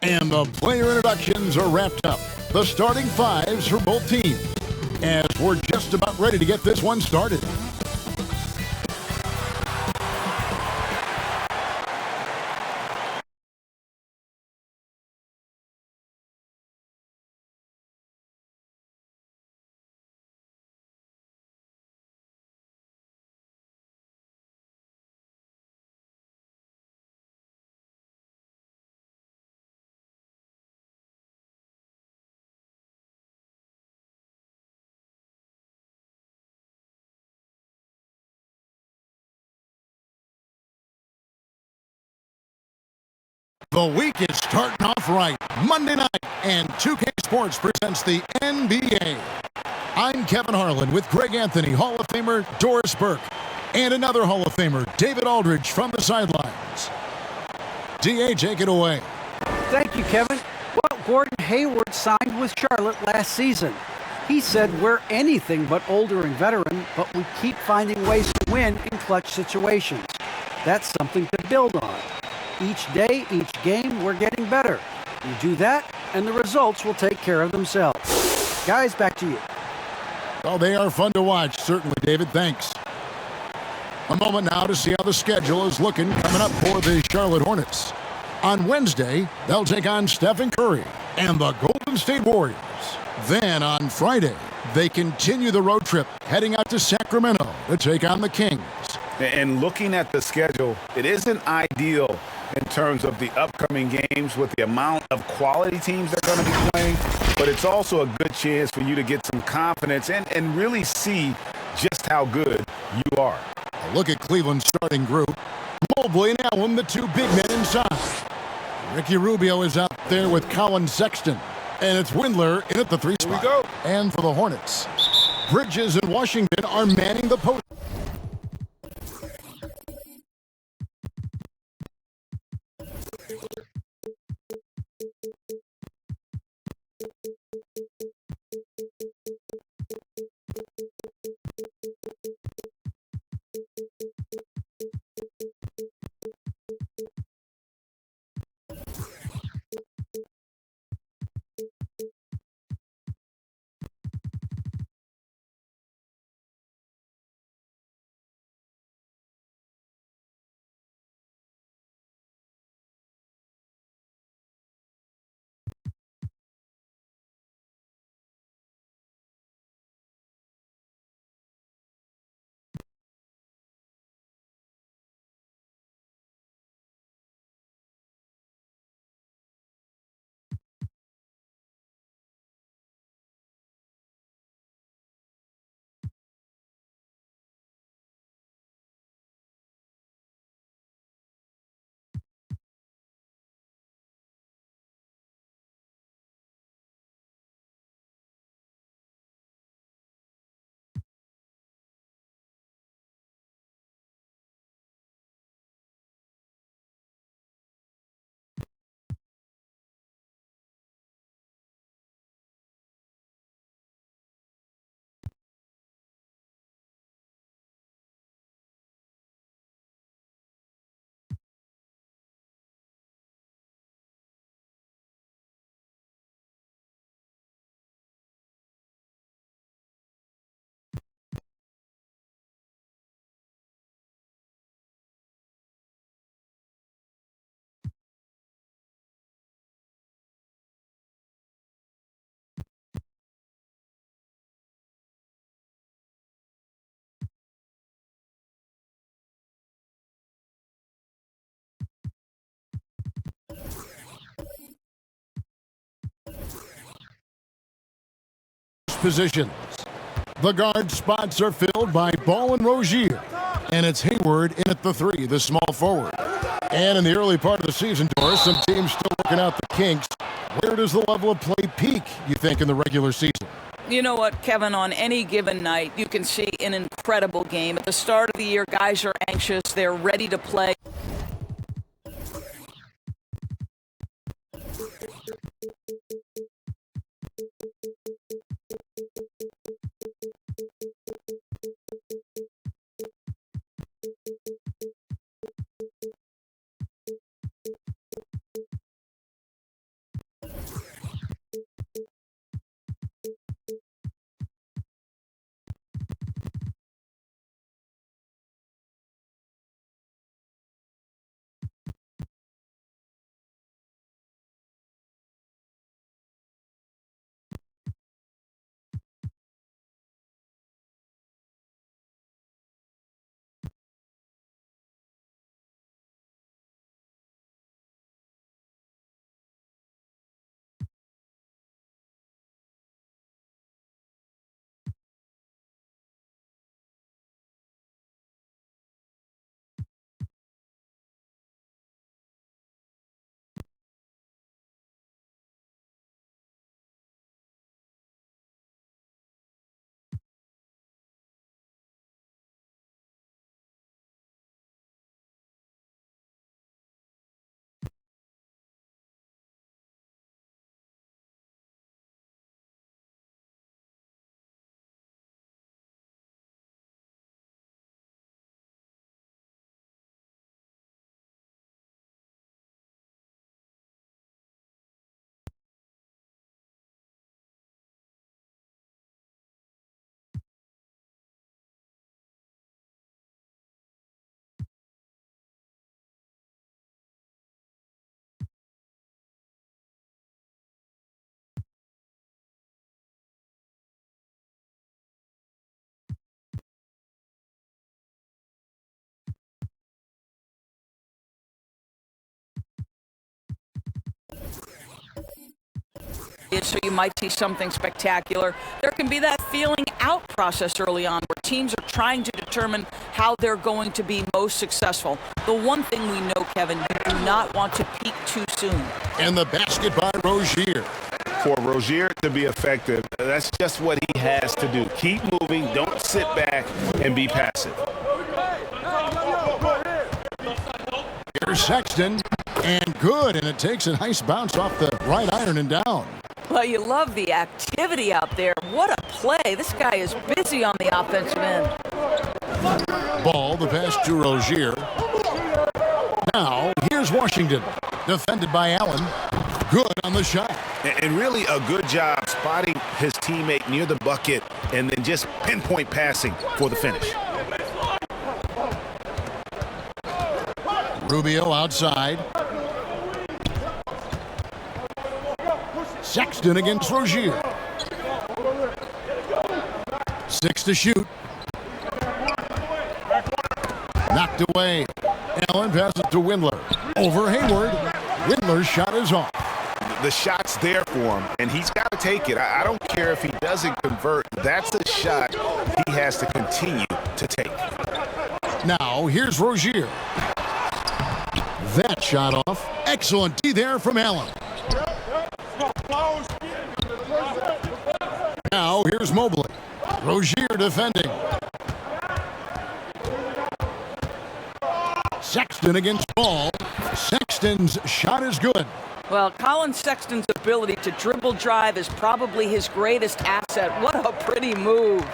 And the player introductions are wrapped up. The starting fives for both teams. As we're just about ready to get this one started. The week is starting off right. Monday night, and 2K Sports presents the NBA. I'm Kevin Harlan with Greg Anthony, Hall of Famer Doris Burke, and another Hall of Famer, David Aldridge, from the sidelines. DA, take it away. Thank you, Kevin. Well, Gordon Hayward signed with Charlotte last season. He said, "We're anything but older and veteran, but we keep finding ways to win in clutch situations. That's something to build on. Each day, each game, we're getting better. You do that, and the results will take care of themselves." Guys, back to you. Oh, they are fun to watch, certainly, David. Thanks. A moment now to see how the schedule is looking coming up for the Charlotte Hornets. On Wednesday, they'll take on Stephen Curry and the Golden State Warriors. Then on Friday, they continue the road trip, heading out to Sacramento to take on the Kings. And looking at the schedule, it isn't ideal in terms of the upcoming games with the amount of quality teams they're going to be playing, but it's also a good chance for you to get some confidence and really see just how good you are. A look at Cleveland's starting group. Mobley and Allen, the two big men inside. Ricky Rubio is out there with Colin Sexton, and it's Windler in at the three spot. Here we go. And for the Hornets, Bridges and Washington are manning the post. Positions. The guard spots are filled by Ball and Rozier, and it's Hayward in at the three, the small forward. And in the early part of the season, Doris, some teams still working out the kinks. Where does the level of play peak, you think, in the regular season? You know what, Kevin, on any given night, you can see an incredible game. At the start of the year, guys are anxious. They're ready to play. is, so you might see something spectacular. There can be that feeling out process early on where teams are trying to determine how they're going to be most successful. The one thing we know, Kevin, you do not want to peak too soon. And the basket by Rozier. For Rozier to be effective, that's just what he has to do. Keep moving, don't sit back and be passive. Here's Sexton, and good, and it takes a nice bounce off the right iron and down. Well, you love the activity out there. What a play. This guy is busy on the offensive end. Ball, the pass to Rozier. Now, here's Washington, defended by Allen. Good on the shot. And really a good job spotting his teammate near the bucket and then just pinpoint passing for the finish. Rubio outside. Sexton against Rozier. 6 to shoot. Knocked away. Allen passes to Windler. Over Hayward. Windler's shot is off. The shot's there for him, and he's got to take it. I don't care if he doesn't convert. That's a shot he has to continue to take. Now, here's Rozier. That shot off. Excellent D there from Allen. Now, here's Mobley. Rozier defending. Sexton against Ball. Sexton's shot is good. Well, Colin Sexton's ability to dribble drive is probably his greatest asset. What a pretty move.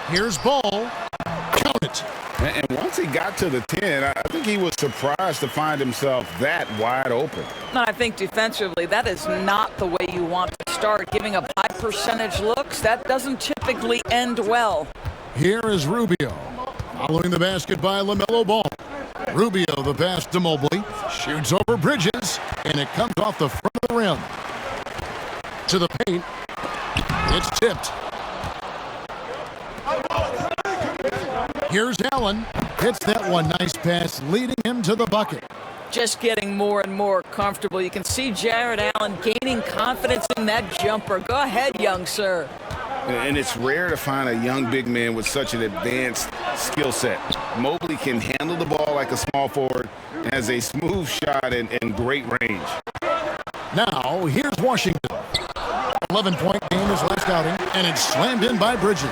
Here's Ball. Count it. And once he got to the 10, I think he was surprised to find himself that wide open. And I think defensively, that is not the way you want to start. Giving up high percentage looks, that doesn't typically end well. Here is Rubio. Following the basket by LaMelo Ball. Rubio, the pass to Mobley. Shoots over Bridges, and it comes off the front of the rim. To the paint. It's tipped. Here's Allen. Hits that one. Nice pass, leading him to the bucket. Just getting more and more comfortable. You can see Jared Allen gaining confidence in that jumper. Go ahead, young sir. And it's rare to find a young big man with such an advanced skill set. Mobley can handle the ball like a small forward, has a smooth shot and great range. Now, here's Washington. 11-point game his last outing, and it's slammed in by Bridges.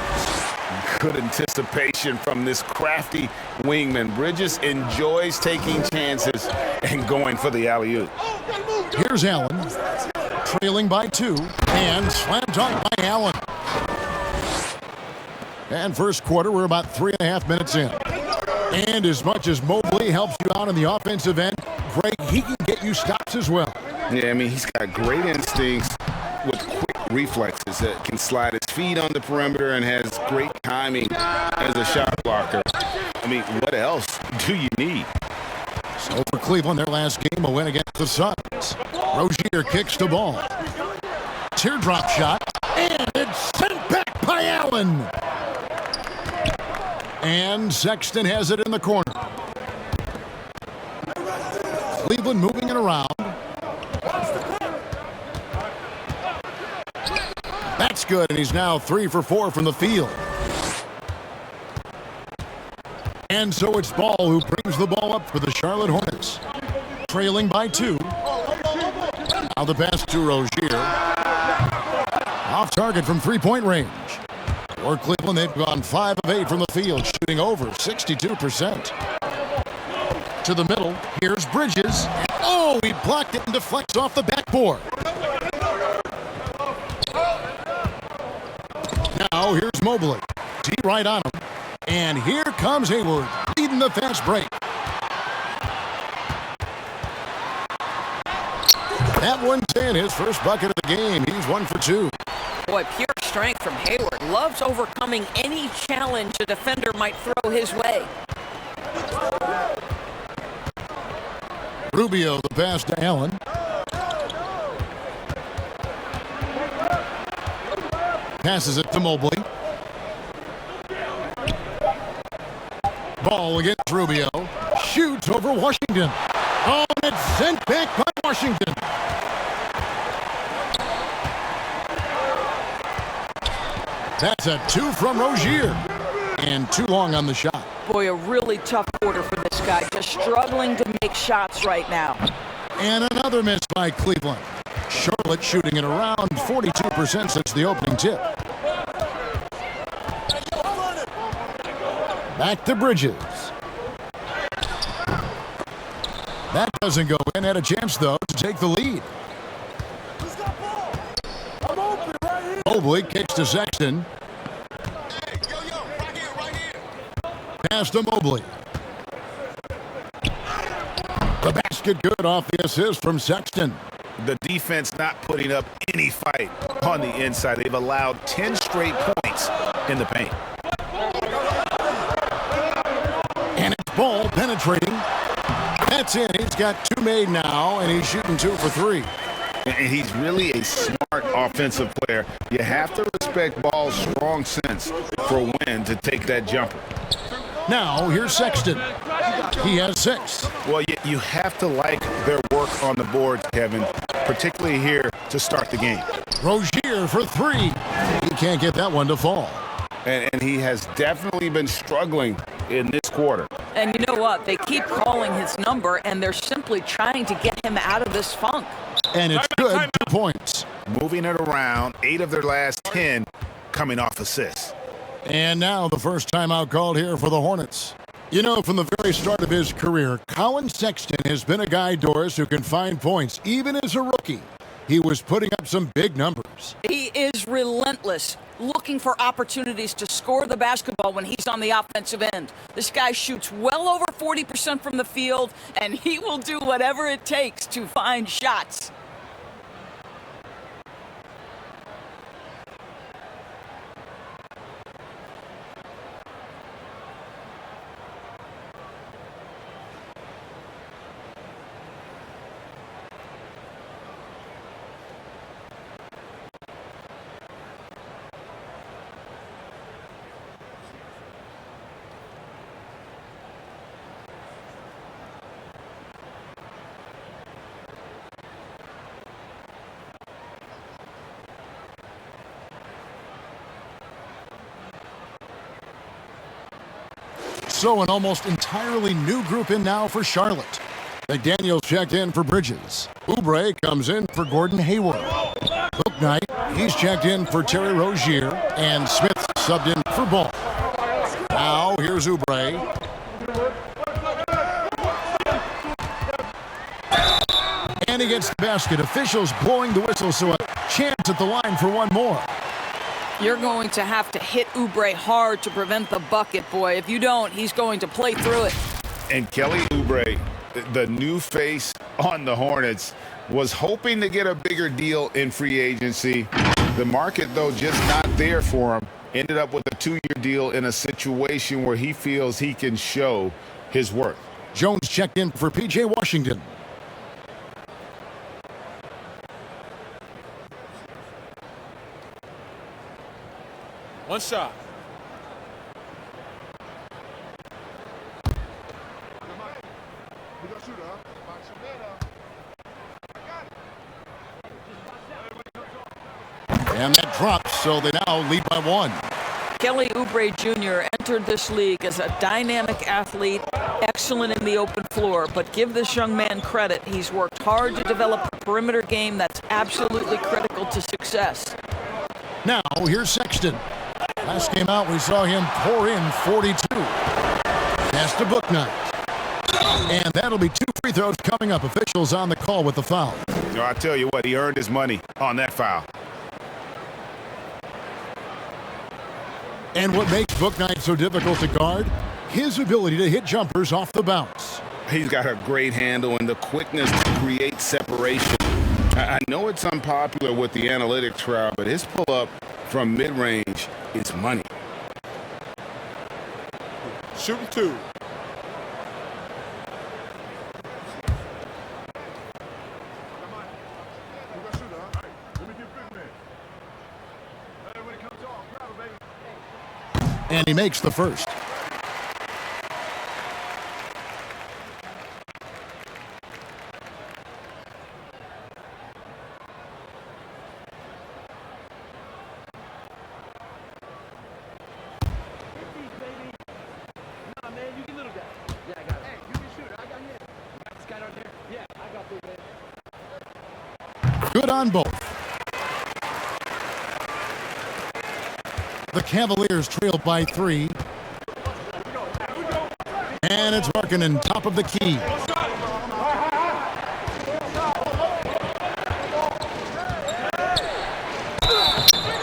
Good anticipation from this crafty wingman. Bridges enjoys taking chances and going for the alley-oop. Here's Allen, trailing by 2, and slam dunk by Allen. And first quarter, we're about 3.5 minutes in. And as much as Mobley helps you out on the offensive end, Greg, he can get you stops as well. Yeah, I mean, he's got great instincts with quick reflexes that can slide his feet on the perimeter and has great timing as a shot blocker. I mean, what else do you need? So for Cleveland, their last game, a win against the Suns. Rozier kicks the ball. Teardrop shot, and it's sent back by Allen. And Sexton has it in the corner. Cleveland moving it around. That's good, and he's now 3 for 4 from the field. And so it's Ball who brings the ball up for the Charlotte Hornets. Trailing by 2. Now the pass to Rozier. Off target from three-point range. For Cleveland, they've gone 5 of 8 from the field, shooting over 62%. To the middle, here's Bridges. Oh, he blocked it and deflects off the backboard. Now here's Mobley. D right on him. And here comes Hayward, leading the fast break. That one's in, his first bucket of the game. He's 1 for 2. Boy, pure strength from Hayward. Loves overcoming any challenge a defender might throw his way. Rubio, the pass to Allen. Passes it to Mobley. Ball against Rubio. Shoots over Washington. Oh, and it's sent back by Washington. That's a 2 from Rozier. And too long on the shot. Boy, a really tough quarter for this guy. Just struggling to make shots right now. And another miss by Cleveland. Charlotte shooting at around 42% since the opening tip. Back to Bridges. That doesn't go in. Had a chance, though, to take the lead. Mobley kicks to Sexton. Pass to Mobley. The basket good off the assist from Sexton. The defense not putting up any fight on the inside. They've allowed 10 straight points in the paint. And it's Ball penetrating. That's it. He's got 2 made now, and he's shooting 2 for 3. And he's really a smart offensive player. You have to respect Ball's strong sense for when to take that jumper. Now, here's Sexton. He has 6. Well, you have to like their work on the boards, Kevin, particularly here to start the game. Rozier for 3. He can't get that one to fall. And he has definitely been struggling in this quarter. And you know what? They keep calling his number, and they're simply trying to get him out of this funk. And it's good. 2 points. Moving it around, 8 of their last 10 coming off assists. And now the first timeout called here for the Hornets. You know, from the very start of his career, Colin Sexton has been a guy, Doris, who can find points, even as a rookie. He was putting up some big numbers. He is relentless, looking for opportunities to score the basketball when he's on the offensive end. This guy shoots well over 40% from the field, and he will do whatever it takes to find shots. So an almost entirely new group in now for Charlotte. McDaniels checked in for Bridges. Oubre comes in for Gordon Hayward. Bouknight, he's checked in for Terry Rozier. And Smith subbed in for Ball. Now here's Oubre. And he gets the basket. Officials blowing the whistle, so a chance at the line for one more. You're going to have to hit Oubre hard to prevent the bucket, boy. If you don't, he's going to play through it. And Kelly Oubre, the new face on the Hornets, was hoping to get a bigger deal in free agency. The market, though, just not there for him. Ended up with a 2-year deal in a situation where he feels he can show his worth. Jones checked in for P.J. Washington. One shot. And that drops, so they now lead by 1. Kelly Oubre Jr. entered this league as a dynamic athlete, excellent in the open floor, but give this young man credit. He's worked hard to develop a perimeter game that's absolutely critical to success. Now, here's Sexton. Last game out, we saw him pour in 42. Pass to Bouknight. And that'll be 2 free throws coming up. Officials on the call with the foul. So I tell you what, he earned his money on that foul. And what makes Bouknight so difficult to guard? His ability to hit jumpers off the bounce. He's got a great handle and the quickness to create separation. I know it's unpopular with the analytics crowd, but his pull-up from mid-range is money. Shooting 2. And he makes the first. Good on both. The Cavaliers trail by 3. And it's Markkanen, top of the key.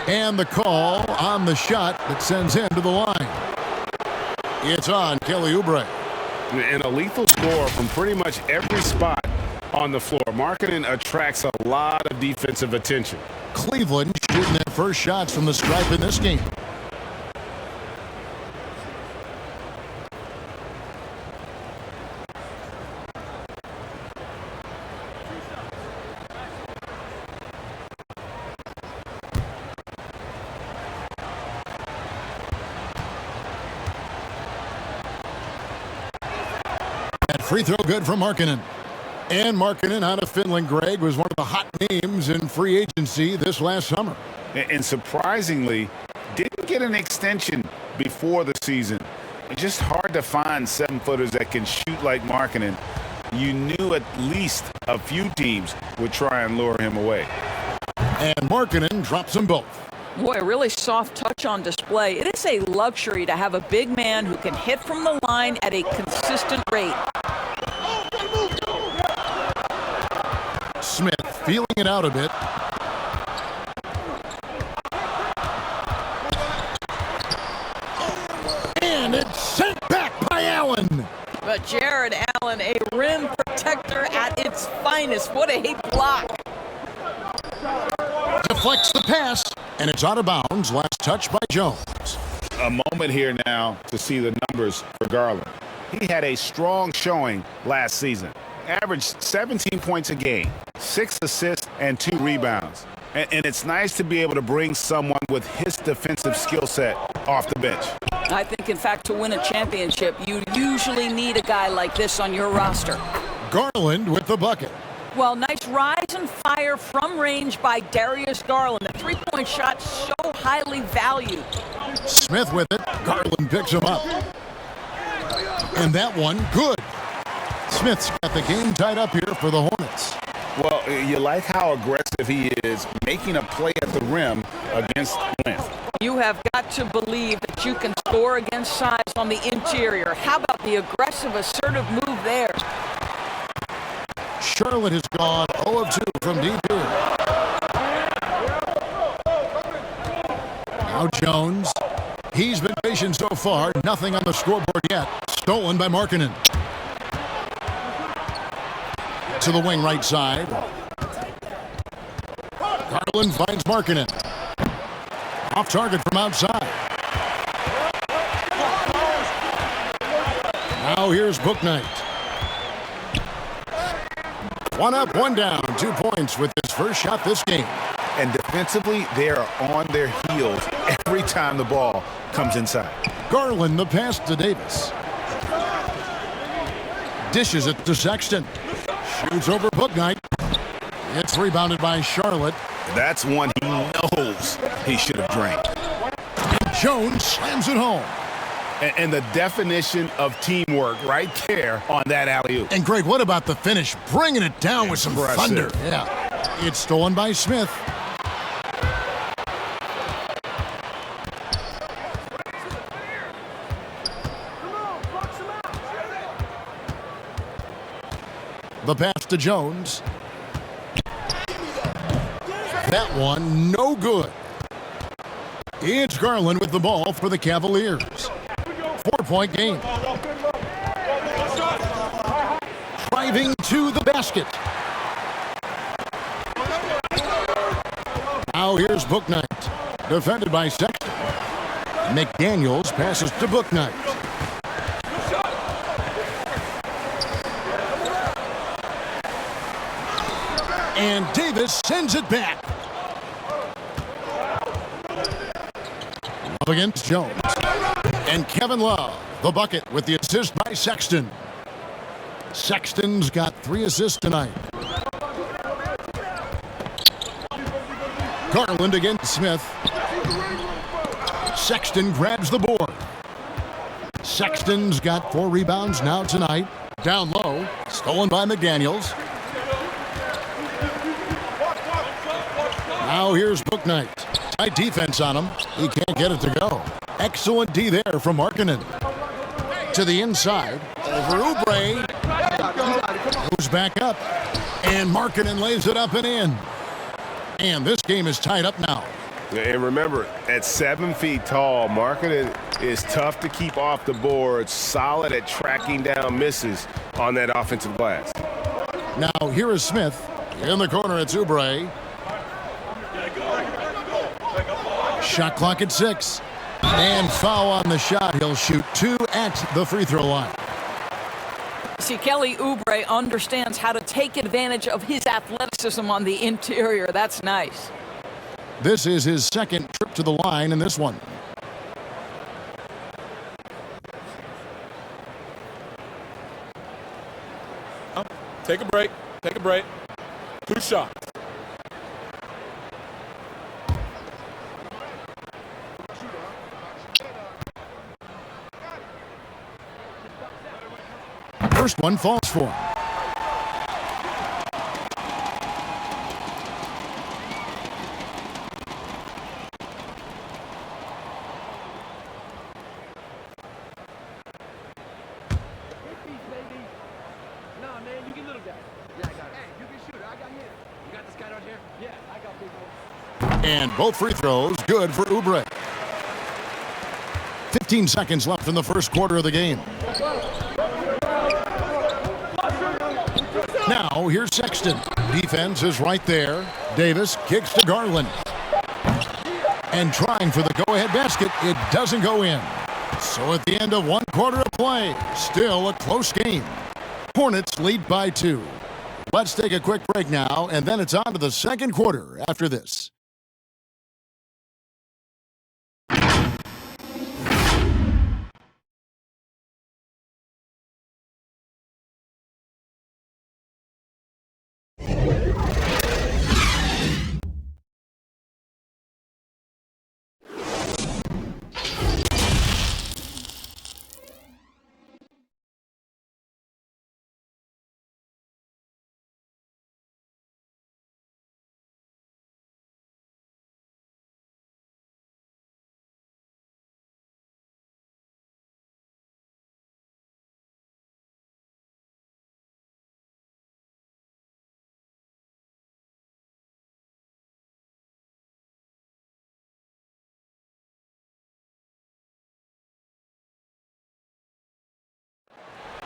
And the call on the shot that sends him to the line. It's on Kelly Oubre. And a lethal score from pretty much every spot on the floor. Markkanen attracts a lot of defensive attention. Cleveland shooting their first shots from the stripe in this game. Free throw good from Markkanen. And Markkanen out of Finland, Greg, was one of the hot names in free agency this last summer. And surprisingly, didn't get an extension before the season. It's just hard to find 7-footers that can shoot like Markkanen. You knew at least a few teams would try and lure him away. And Markkanen drops them both. Boy, a really soft touch on display. It is a luxury to have a big man who can hit from the line at a consistent rate. Smith feeling it out a bit. And it's sent back by Allen. But Jared Allen, a rim protector at its finest. What a block. Deflects the pass, and it's out of bounds. Last touch by Jones. A moment here now to see the numbers for Garland. He had a strong showing last season. Averaged 17 points a game, 6 assists, and 2 rebounds. And it's nice to be able to bring someone with his defensive skill set off the bench. I think, in fact, to win a championship, you usually need a guy like this on your roster. Garland with the bucket. Well, nice rise and fire from range by Darius Garland. The three-point shot so highly valued. Smith with it. Garland picks him up. And that one, good. Smith's got the game tied up here for the Hornets. Well, you like how aggressive he is making a play at the rim against length. You have got to believe that you can score against size on the interior. How about the aggressive, assertive move there? Charlotte has gone 0 of 2 from deep here. Now Jones. He's been patient so far. Nothing on the scoreboard yet. Stolen by Markkanen. To the wing right side. Garland finds Markkanen. Off target from outside. Now here's Bouknight. 1 up, 1 down, 2 points with his first shot this game. And defensively, they are on their heels every time the ball comes inside. Garland the pass to Davis. Dishes it to Sexton. Shoots over Bouknight. It's rebounded by Charlotte. That's one he knows he should have drained. And Jones slams it home. And the definition of teamwork right there on that alley-oop. And Greg, what about the finish? Bringing it down with some thunder. Yeah. It's stolen by Smith. The pass to Jones. That one, no good. It's Garland with the ball for the Cavaliers. 4-point game. Driving to the basket. Now here's Bouknight. Defended by Sexton. McDaniels passes to Bouknight. And Davis sends it back. Up against Jones. And Kevin Love, the bucket with the assist by Sexton. Sexton's got 3 assists tonight. Garland against Smith. Sexton grabs the board. Sexton's got 4 rebounds now tonight. Down low, stolen by McDaniels. Now here's Bouknight. Tight defense on him. He can't get it to go. Excellent D there from Markkanen. To the inside. Over Oubre. Goes back up. And Markkanen lays it up and in. And this game is tied up now. And remember, at 7 feet tall, Markkanen is tough to keep off the board, solid at tracking down misses on that offensive glass. Now here is Smith. In the corner, it's Oubre. Shot clock at 6. And foul on the shot. He'll shoot 2 at the free throw line. See, Kelly Oubre understands how to take advantage of his athleticism on the interior. That's nice. This is his second trip to the line in this one. Take a break. Take a break. 2 shots. First one falls for him. And both free throws good for Oubre. 15 seconds left in the first quarter of the game. Now here's Sexton. Defense is right there. Davis kicks to Garland. And trying for the go-ahead basket. It doesn't go in. So at the end of 1 quarter of play, still a close game. Hornets lead by 2. Let's take a quick break now, and then it's on to the second quarter after this.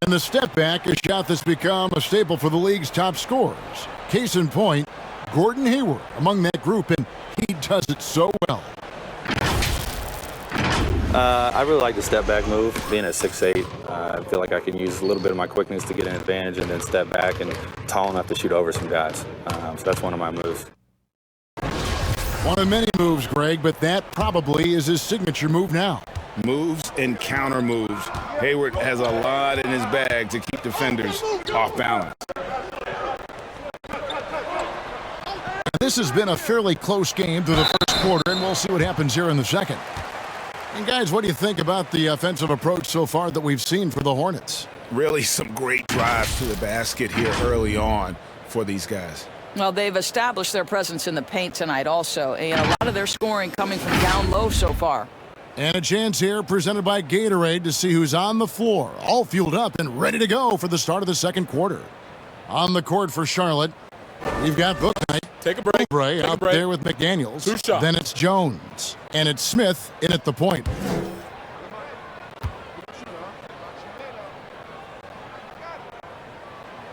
And the step back, a shot that's become a staple for the league's top scorers. Case in point, Gordon Hayward among that group, and he does it so well. I really like the step back move. Being at 6'8", I feel like I can use a little bit of my quickness to get an advantage and then step back and tall enough to shoot over some guys. So that's one of my moves. One of many moves, Greg, but that probably is his signature move now. Moves and counter moves. Hayward has a lot in his bag to keep defenders off balance. This has been a fairly close game through the first quarter, and we'll see what happens here in the second. And guys, what do you think about the offensive approach so far that we've seen for the Hornets? Really some great drives to the basket here early on for these guys. Well, they've established their presence in the paint tonight also, and a lot of their scoring coming from down low so far. And a chance here presented by Gatorade to see who's on the floor, all fueled up and ready to go for the start of the second quarter. On the court for Charlotte, we've got Bouknight. Take a break. Oubre out there with McDaniels. 2 shots. Then it's Jones. And it's Smith in at the point.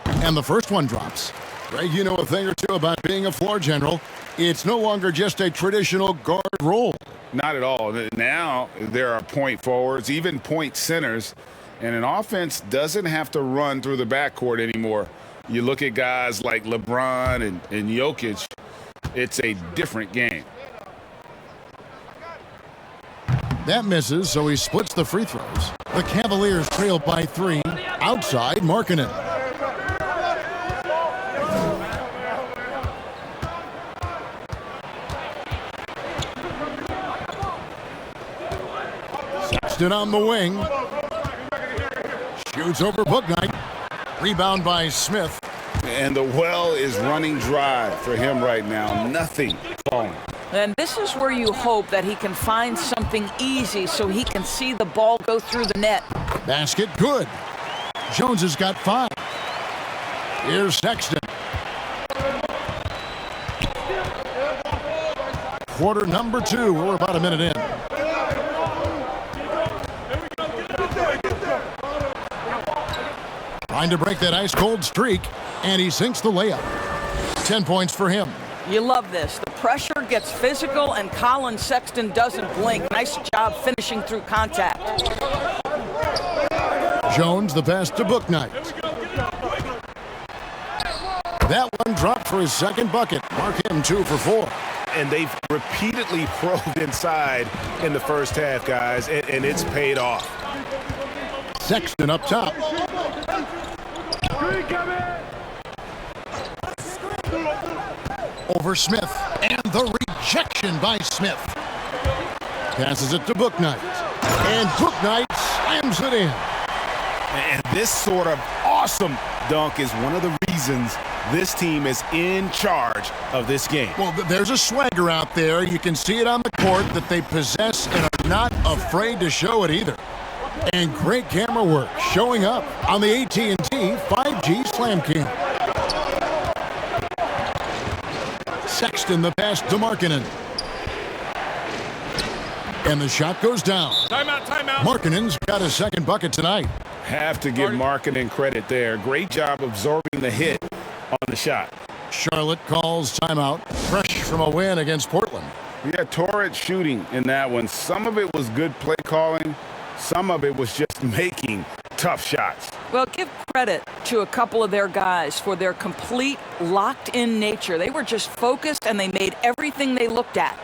And the first one drops. Greg, you know a thing or two about being a floor general. It's no longer just a traditional guard role. Not at all. Now there are point forwards, even point centers, and an offense doesn't have to run through the backcourt anymore. You look at guys like LeBron and Jokic, it's a different game. That misses, so he splits the free throws. The Cavaliers trail by 3. Outside, Markkanen. Sexton on the wing. Shoots over Booknight. Rebound by Smith. And the well is running dry for him right now. Nothing falling. And this is where you hope that he can find something easy so he can see the ball go through the net. Basket good. Jones has got 5. Here's Sexton. Quarter number 2. We're about a minute in. Trying to break that ice-cold streak, and he sinks the layup. 10 points for him. You love this. The pressure gets physical, and Colin Sexton doesn't blink. Nice job finishing through contact. Jones, the pass to Booknight. That one dropped for his second bucket. Mark him 2 for 4. And they've repeatedly probed inside in the first half, guys, and it's paid off. Sexton up top. Over Smith, and the rejection by Smith. Passes it to Booknight, and Booknight slams it in. And this sort of awesome dunk is one of the reasons this team is in charge of this game. Well, there's a swagger out there. You can see it on the court that they possess and are not afraid to show it either. And great camera work showing up on the AT&T 5G Slam Cam. Sexton the pass to Markkanen. And the shot goes down. Timeout, timeout. Markkanen's got his second bucket tonight. Have to give Markkanen credit there. Great job absorbing the hit on the shot. Charlotte calls timeout, fresh from a win against Portland. Yeah, torrid shooting in that one. Some of it was good play calling. Some of it was just making tough shots. Well, give credit to a couple of their guys for their complete locked-in nature. They were just focused, and they made everything they looked at.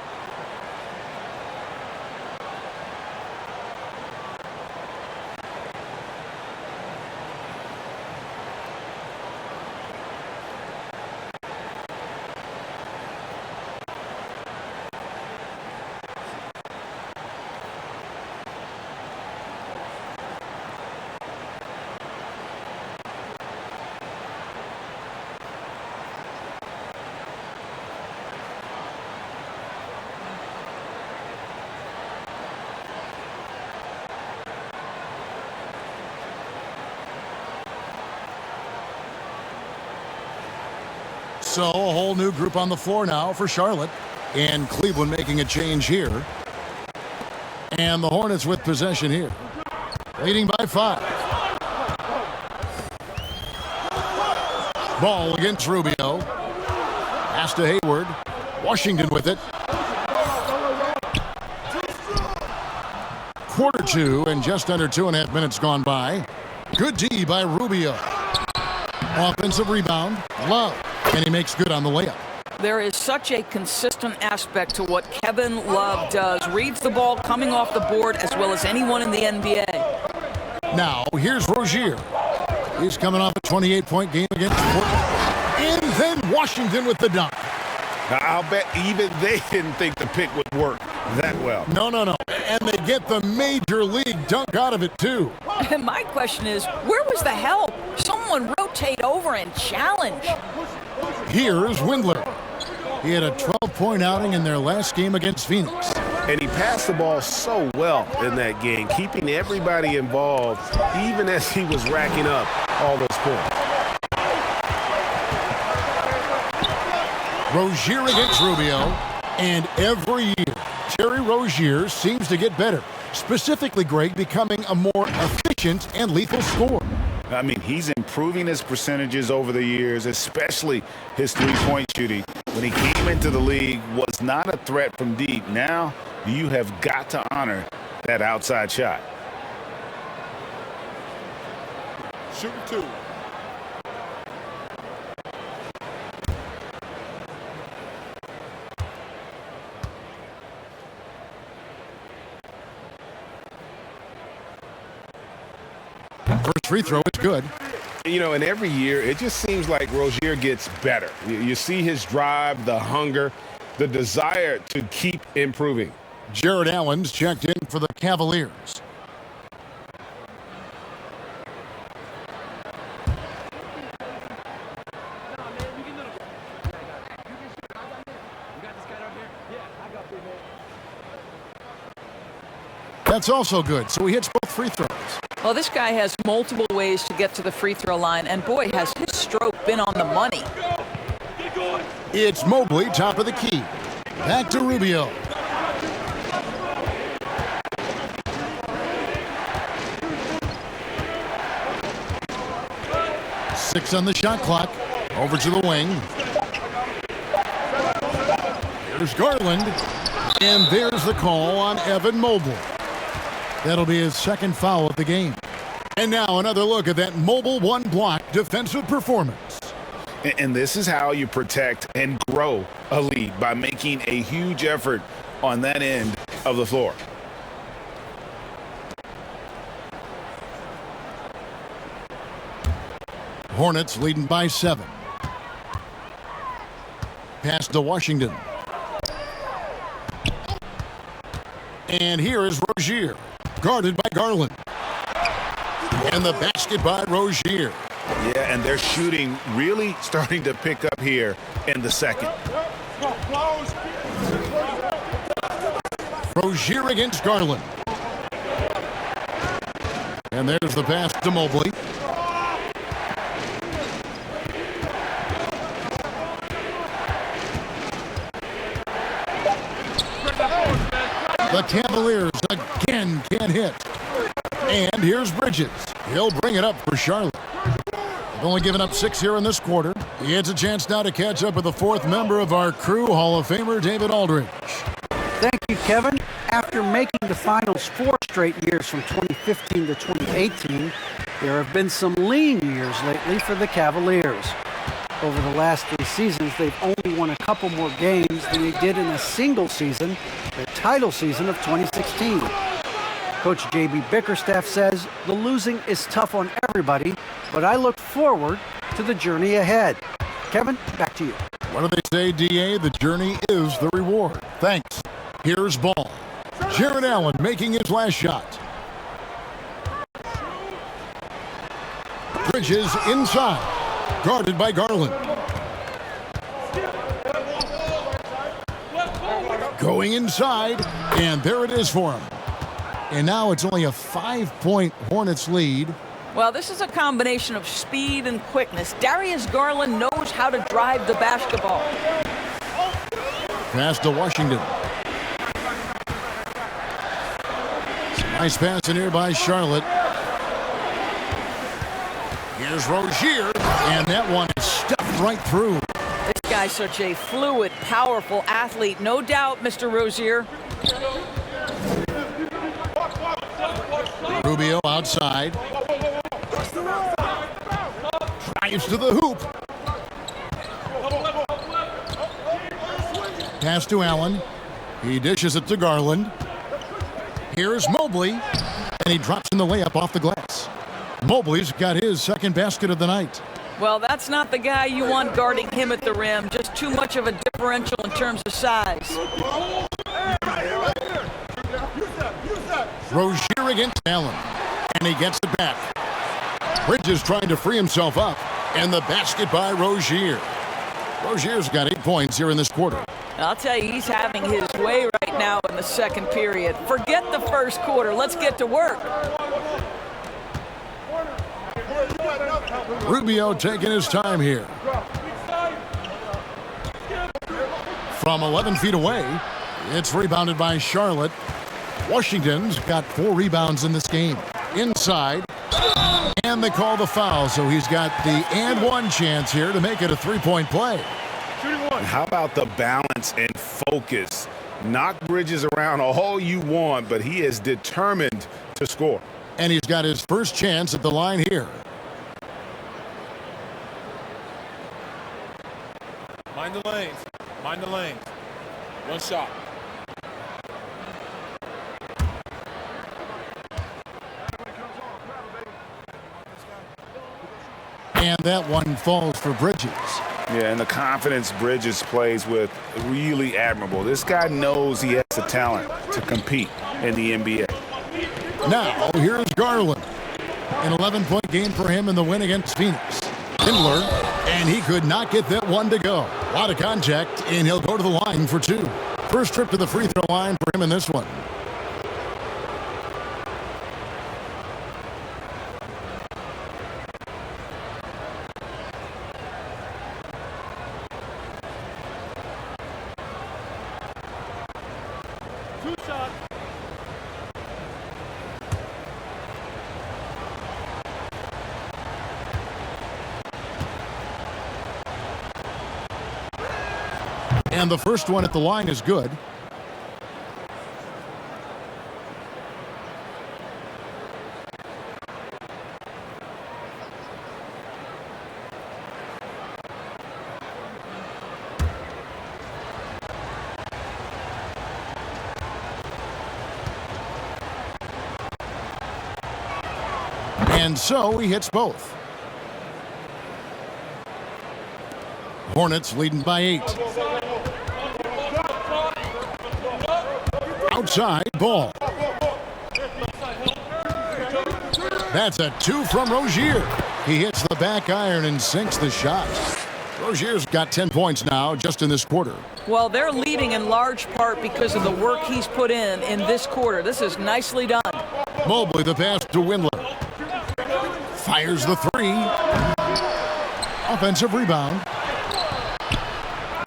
So a whole new group on the floor now for Charlotte, and Cleveland making a change here. And the Hornets with possession here, leading by 5. Ball against Rubio. Pass to Hayward. Washington with it. Quarter 2 and just under 2.5 minutes gone by. Good D by Rubio. Offensive rebound. Love. And he makes good on the layup. There is such a consistent aspect to what Kevin Love does. Reads the ball coming off the board as well as anyone in the NBA. Now, here's Rozier. He's coming off a 28-point game against Portland. And then Washington with the dunk. I'll bet even they didn't think the pick would work that well. No. And they get the major league dunk out of it, too. And my question is, where was the help? Someone rotate over and challenge. Here's Windler. He had a 12-point outing in their last game against Phoenix. And he passed the ball so well in that game, keeping everybody involved, even as he was racking up all those points. Rozier against Rubio. And every year, Terry Rozier seems to get better. Specifically, Greg, becoming a more efficient and lethal scorer. I mean, he's improving his percentages over the years, especially his three-point shooting. When he came into the league, was not a threat from deep. Now, you have got to honor that outside shot. Shooting 2. First free throw is good. You know, and every year, it just seems like Rozier gets better. You see his drive, the hunger, the desire to keep improving. Jared Allen's checked in for the Cavaliers. That's also good, so he hits both free throws. Well, this guy has multiple ways to get to the free throw line, and boy, has his stroke been on the money. It's Mobley, top of the key. Back to Rubio. Six on the shot clock. Over to the wing. Here's Garland. And there's the call on Evan Mobley. That'll be his second foul of the game. And now another look at that mobile one-block defensive performance. And this is how you protect and grow a lead, by making a huge effort on that end of the floor. Hornets leading by 7. Pass to Washington. And here is Rozier, guarded by Garland. And the basket by Rozier. Yeah, and their shooting really starting to pick up here in the second. Rozier against Garland. And there's the pass to Mobley. The Cavaliers again can't hit. And here's Bridges. He'll bring it up for Charlotte. They've only given up 6 here in this quarter. He has a chance now to catch up with the fourth member of our crew, Hall of Famer David Aldridge. Thank you, Kevin. After making the finals 4 straight years from 2015 to 2018, there have been some lean years lately for the Cavaliers. Over the last 3 seasons, they've only won a couple more games than they did in a single season, their title season of 2016. Coach J.B. Bickerstaff says the losing is tough on everybody, but I look forward to the journey ahead. Kevin, back to you. What do they say, D.A.? The journey is the reward. Thanks. Here's ball. Jared Allen making his last shot. Bridges inside. Guarded by Garland. Going inside, and there it is for him. And now it's only a 5-point Hornets lead. Well, this is a combination of speed and quickness. Darius Garland knows how to drive the basketball. Pass to Washington. Nice pass in here by Charlotte. Here's Rozier, and that one is stuffed right through. This guy's such a fluid, powerful athlete. No doubt, Mr. Rozier. Rubio outside. Drives to the hoop. Pass to Allen. He dishes it to Garland. Here's Mobley, and he drops in the layup off the glass. Mobley's got his second basket of the night. Well, that's not the guy you want guarding him at the rim. Just too much of a differential in terms of size. Rozier against Allen, and he gets it back. Bridges trying to free himself up, and the basket by Rozier. Rozier's got 8 points here in this quarter. I'll tell you, he's having his way right now in the second period. Forget the first quarter. Let's get to work. Rubio taking his time here. From 11 feet away, it's rebounded by Charlotte. Washington's got 4 rebounds in this game. Inside, and they call the foul, so he's got the and one chance here to make it a 3-point play. How about the balance and focus? Knock Bridges around all you want, but he is determined to score. And he's got his first chance at the line here. Mind the lanes. Mind the lanes. One shot. And that one falls for Bridges. Yeah, and the confidence Bridges plays with, really admirable. This guy knows he has the talent to compete in the NBA. Now, here's Garland. An 11-point game for him in the win against Phoenix. Kindler, and he could not get that one to go. A lot of contact, and he'll go to the line for 2. First trip to the free throw line for him in this one. And the first one at the line is good. And so he hits both. Hornets leading by 8. Outside ball. That's a 2 from Rozier. He hits the back iron and sinks the shot. Rozier's got 10 points now just in this quarter. Well, they're leading in large part because of the work he's put in this quarter. This is nicely done. Mobley the pass to Windler. Fires the 3. Offensive rebound.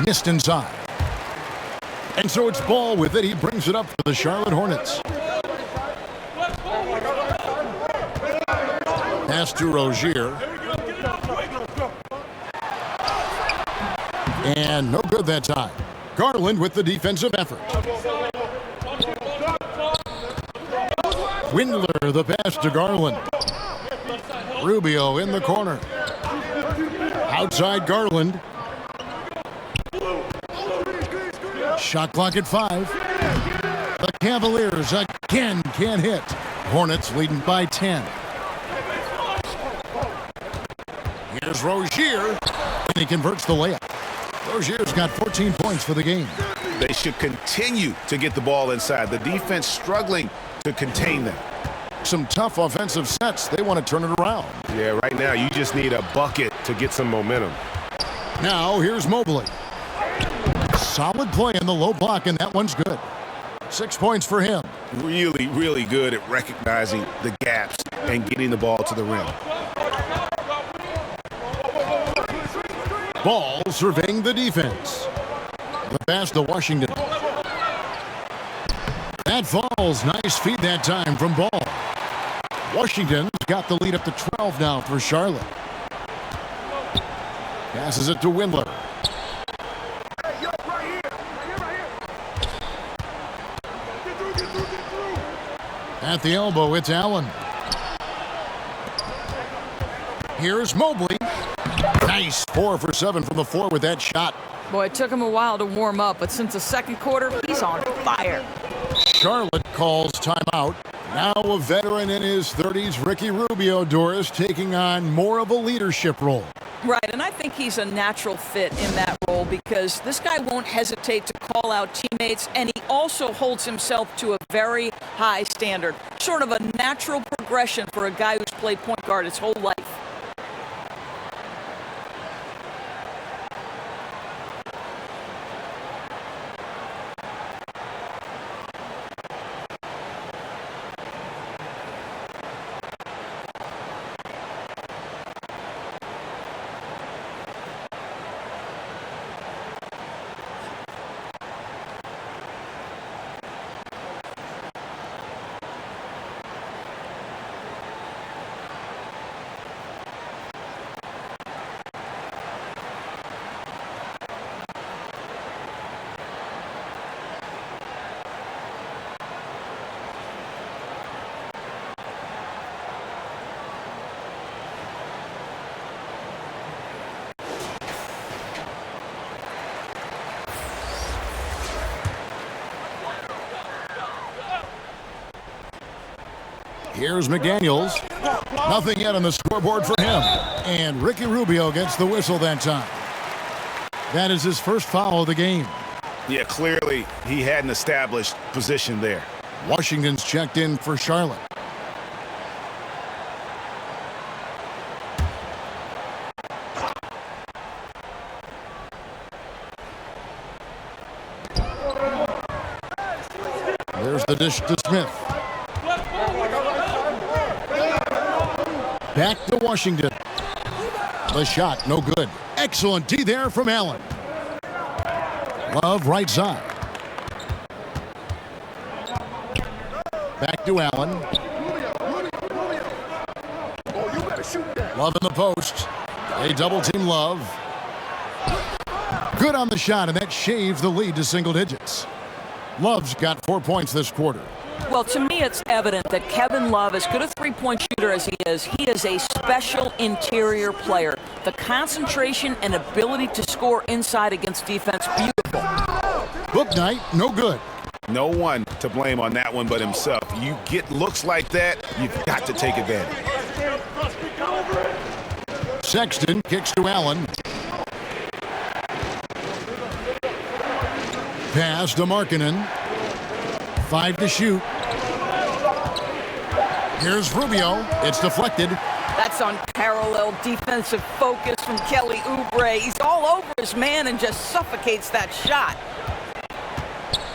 Missed inside. And so it's Ball with it. He brings it up for the Charlotte Hornets. Pass to Rozier. And no good that time. Garland with the defensive effort. Windler the pass to Garland. Rubio in the corner. Outside Garland. Shot clock at 5. The Cavaliers again can't hit. Hornets leading by 10. Here's Rozier, and he converts the layup. Rozier's got 14 points for the game. They should continue to get the ball inside. The defense struggling to contain them. Some tough offensive sets. They want to turn it around. Yeah, right now you just need a bucket to get some momentum. Now here's Mobley. Solid play in the low block, and that one's good. 6 points for him. Really, really good at recognizing the gaps and getting the ball to the rim. Ball surveying the defense. The pass to Washington. That falls. Nice feed that time from Ball. Washington's got the lead up to 12 now for Charlotte. Passes it to Windler. At the elbow, it's Allen. Here's Mobley. Nice 4 for 7 from the floor with that shot. Boy, it took him a while to warm up, but since the second quarter, he's on fire. Charlotte calls timeout. Now a veteran in his 30s, Ricky Rubio, Doris, taking on more of a leadership role. Right, and I think he's a natural fit in that role because this guy won't hesitate to call out teammates, and he also holds himself to a very high standard. Sort of a natural progression for a guy who's played point guard his whole life. Here's McDaniels. Nothing yet on the scoreboard for him. And Ricky Rubio gets the whistle that time. That is his first foul of the game. Yeah, clearly he had an established position there. Washington's checked in for Charlotte. There's the dish to Smith. Back to Washington. The shot, no good. Excellent D there from Allen. Love right side. Back to Allen. Love in the post. They double-team Love. Good on the shot, and that shaves the lead to single digits. Love's got 4 points this quarter. Well, to me, it's evident that Kevin Love, as good a three-point shooter as he is a special interior player. The concentration and ability to score inside against defense, beautiful. Book night, no good. No one to blame on that one but himself. You get looks like that, you've got to take advantage. Sexton kicks to Allen. Pass to Markkanen. 5 to shoot. Here's Rubio. It's deflected. That's unparalleled defensive focus from Kelly Oubre. He's all over his man and just suffocates that shot.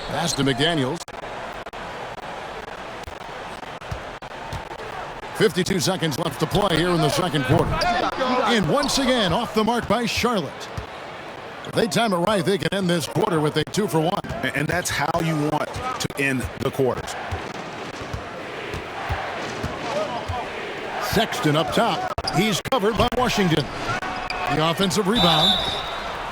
Pass to McDaniels. 52 seconds left to play here in the second quarter. And once again, off the mark by Charlotte. If they time it right, they can end this quarter with a 2-for-1. And that's how you want to end the quarters. Sexton up top. He's covered by Washington. The offensive rebound.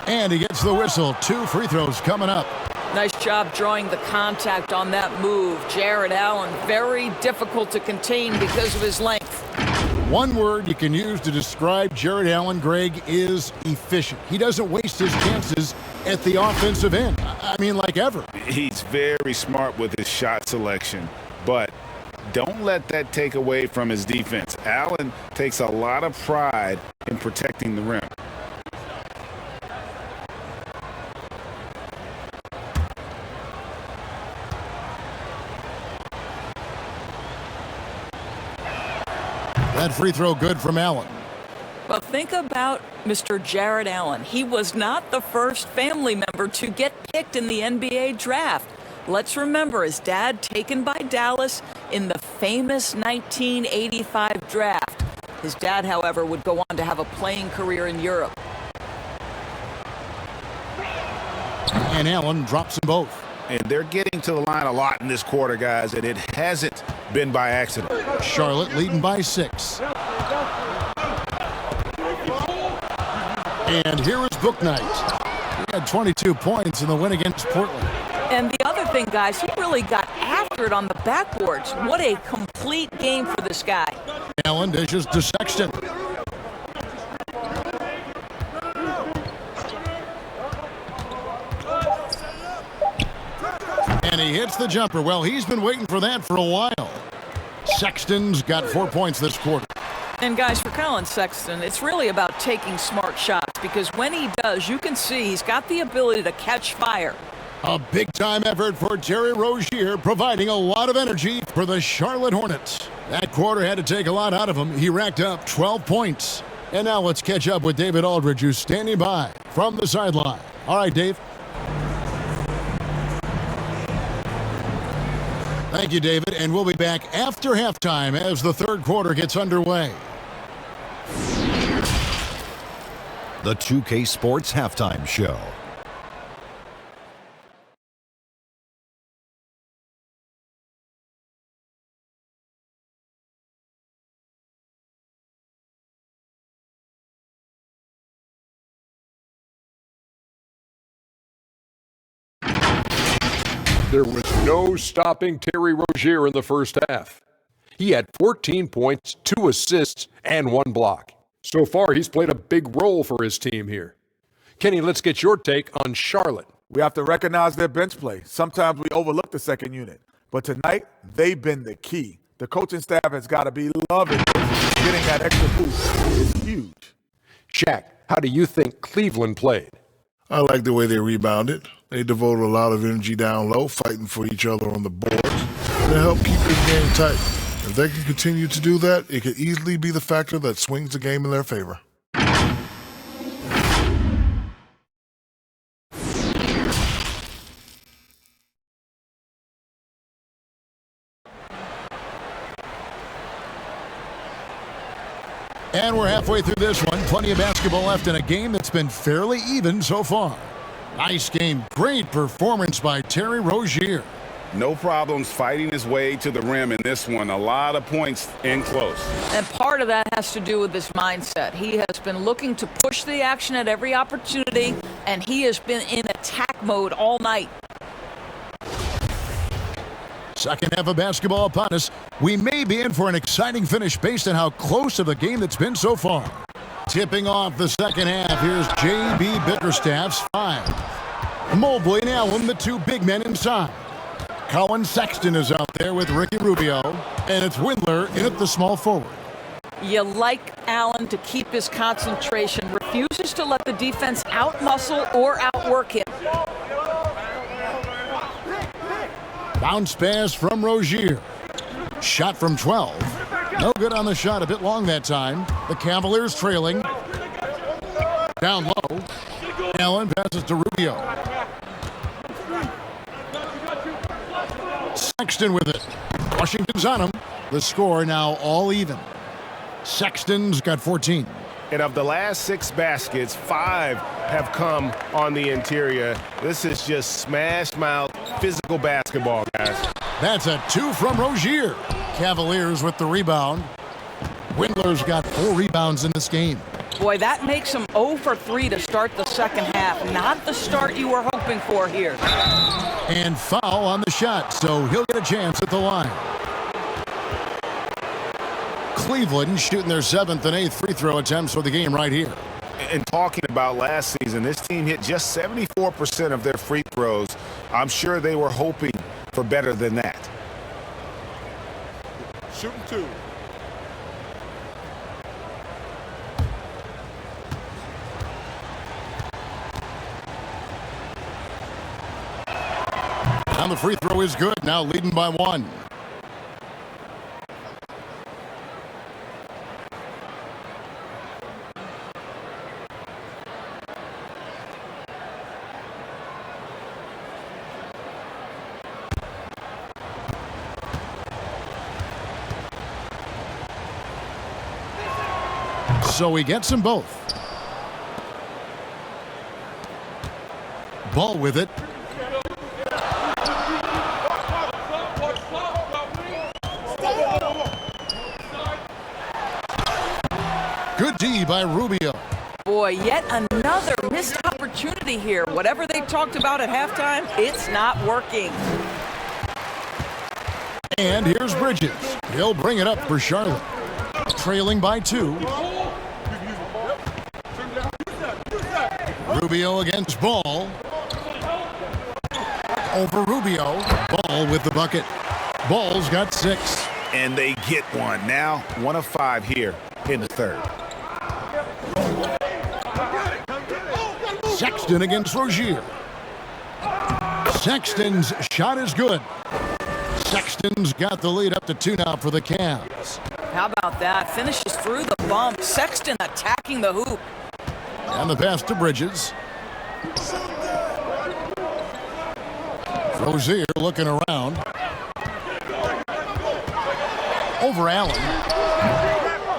And he gets the whistle. 2 free throws coming up. Nice job drawing the contact on that move. Jared Allen, very difficult to contain because of his length. One word you can use to describe Jared Allen, Greg, is efficient. He doesn't waste his chances at the offensive end. I mean, like ever. He's very smart with his shot selection, but don't let that take away from his defense. Allen takes a lot of pride in protecting the rim. That free throw good from Allen. Well, think about Mr. Jared Allen. He was not the first family member to get picked in the NBA draft. Let's remember his dad taken by Dallas in the famous 1985 draft. His dad, however, would go on to have a playing career in Europe. And Allen drops them both. And they're getting to the line a lot in this quarter, guys, and it hasn't been by accident. Charlotte leading by 6. And here is Book Night. He had 22 points in the win against Portland. And the other thing, guys, he really got after it on the backboards. What a complete game for this guy. Allen dishes to Sexton. And he hits the jumper. Well, he's been waiting for that for a while. Sexton's got 4 points this quarter. And guys, for Colin Sexton, it's really about taking smart shots, because when he does, you can see he's got the ability to catch fire. A big-time effort for Terry Rozier, providing a lot of energy for the Charlotte Hornets. That quarter had to take a lot out of him. He racked up 12 points. And now let's catch up with David Aldridge, who's standing by from the sideline. All right, Dave. Thank you, David, and we'll be back after halftime as the third quarter gets underway. The 2K Sports Halftime Show. There was no stopping Terry Rozier in the first half. He had 14 points, 2 assists, and 1 block. So far, he's played a big role for his team here. Kenny, let's get your take on Charlotte. We have to recognize their bench play. Sometimes we overlook the second unit. But tonight, they've been the key. The coaching staff has got to be loving it. Getting that extra boost is huge. Shaq, how do you think Cleveland played? I like the way they rebounded. They devoted a lot of energy down low, fighting for each other on the boards. They help keep this game tight. If they can continue to do that, it could easily be the factor that swings the game in their favor. And we're halfway through this one. Plenty of basketball left in a game that's been fairly even so far. Nice game. Great performance by Terry Rozier. No problems fighting his way to the rim in this one. A lot of points in close. And part of that has to do with his mindset. He has been looking to push the action at every opportunity, and he has been in attack mode all night. Second half of basketball upon us. We may be in for an exciting finish based on how close of a game that's been so far. Tipping off the second half, here's J.B. Bickerstaff's 5. Mobley and Allen, the two big men inside. Colin Sexton is out there with Ricky Rubio, and it's Windler in at the small forward. You like Allen to keep his concentration, refuses to let the defense outmuscle or outwork him. Bounce pass from Rozier. Shot from 12. No good on the shot, a bit long that time. The Cavaliers trailing. Down low. Allen passes to Rubio. Sexton with it. Washington's on him. The score now all even. Sexton's got 14. And of the last 6 baskets, 5 have come on the interior. This is just smash-mouth physical basketball, guys. That's a 2 from Rozier. Cavaliers with the rebound. Windler's got 4 rebounds in this game. Boy, that makes him 0 for 3 to start the second half. Not the start you were hoping for here. And foul on the shot, so he'll get a chance at the line. Cleveland shooting their 7th and 8th free throw attempts for the game right here. And talking about last season, this team hit just 74% of their free throws. I'm sure they were hoping for better than that. Shooting 2. And the free throw is good, now leading by 1. So he gets them both. Ball with it. Good D by Rubio. Boy, yet another missed opportunity here. Whatever they talked about at halftime, it's not working. And here's Bridges. He'll bring it up for Charlotte. Trailing by 2. Rubio against Ball. Over Rubio. Ball with the bucket. Ball's got 6. And they get one. Now 1 of 5 here in the third. Sexton against Rozier. Sexton's shot is good. Sexton's got the lead up to 2 now for the Cavs. How about that? Finishes through the bump. Sexton attacking the hoop. And the pass to Bridges. Rozier looking around. Over Allen.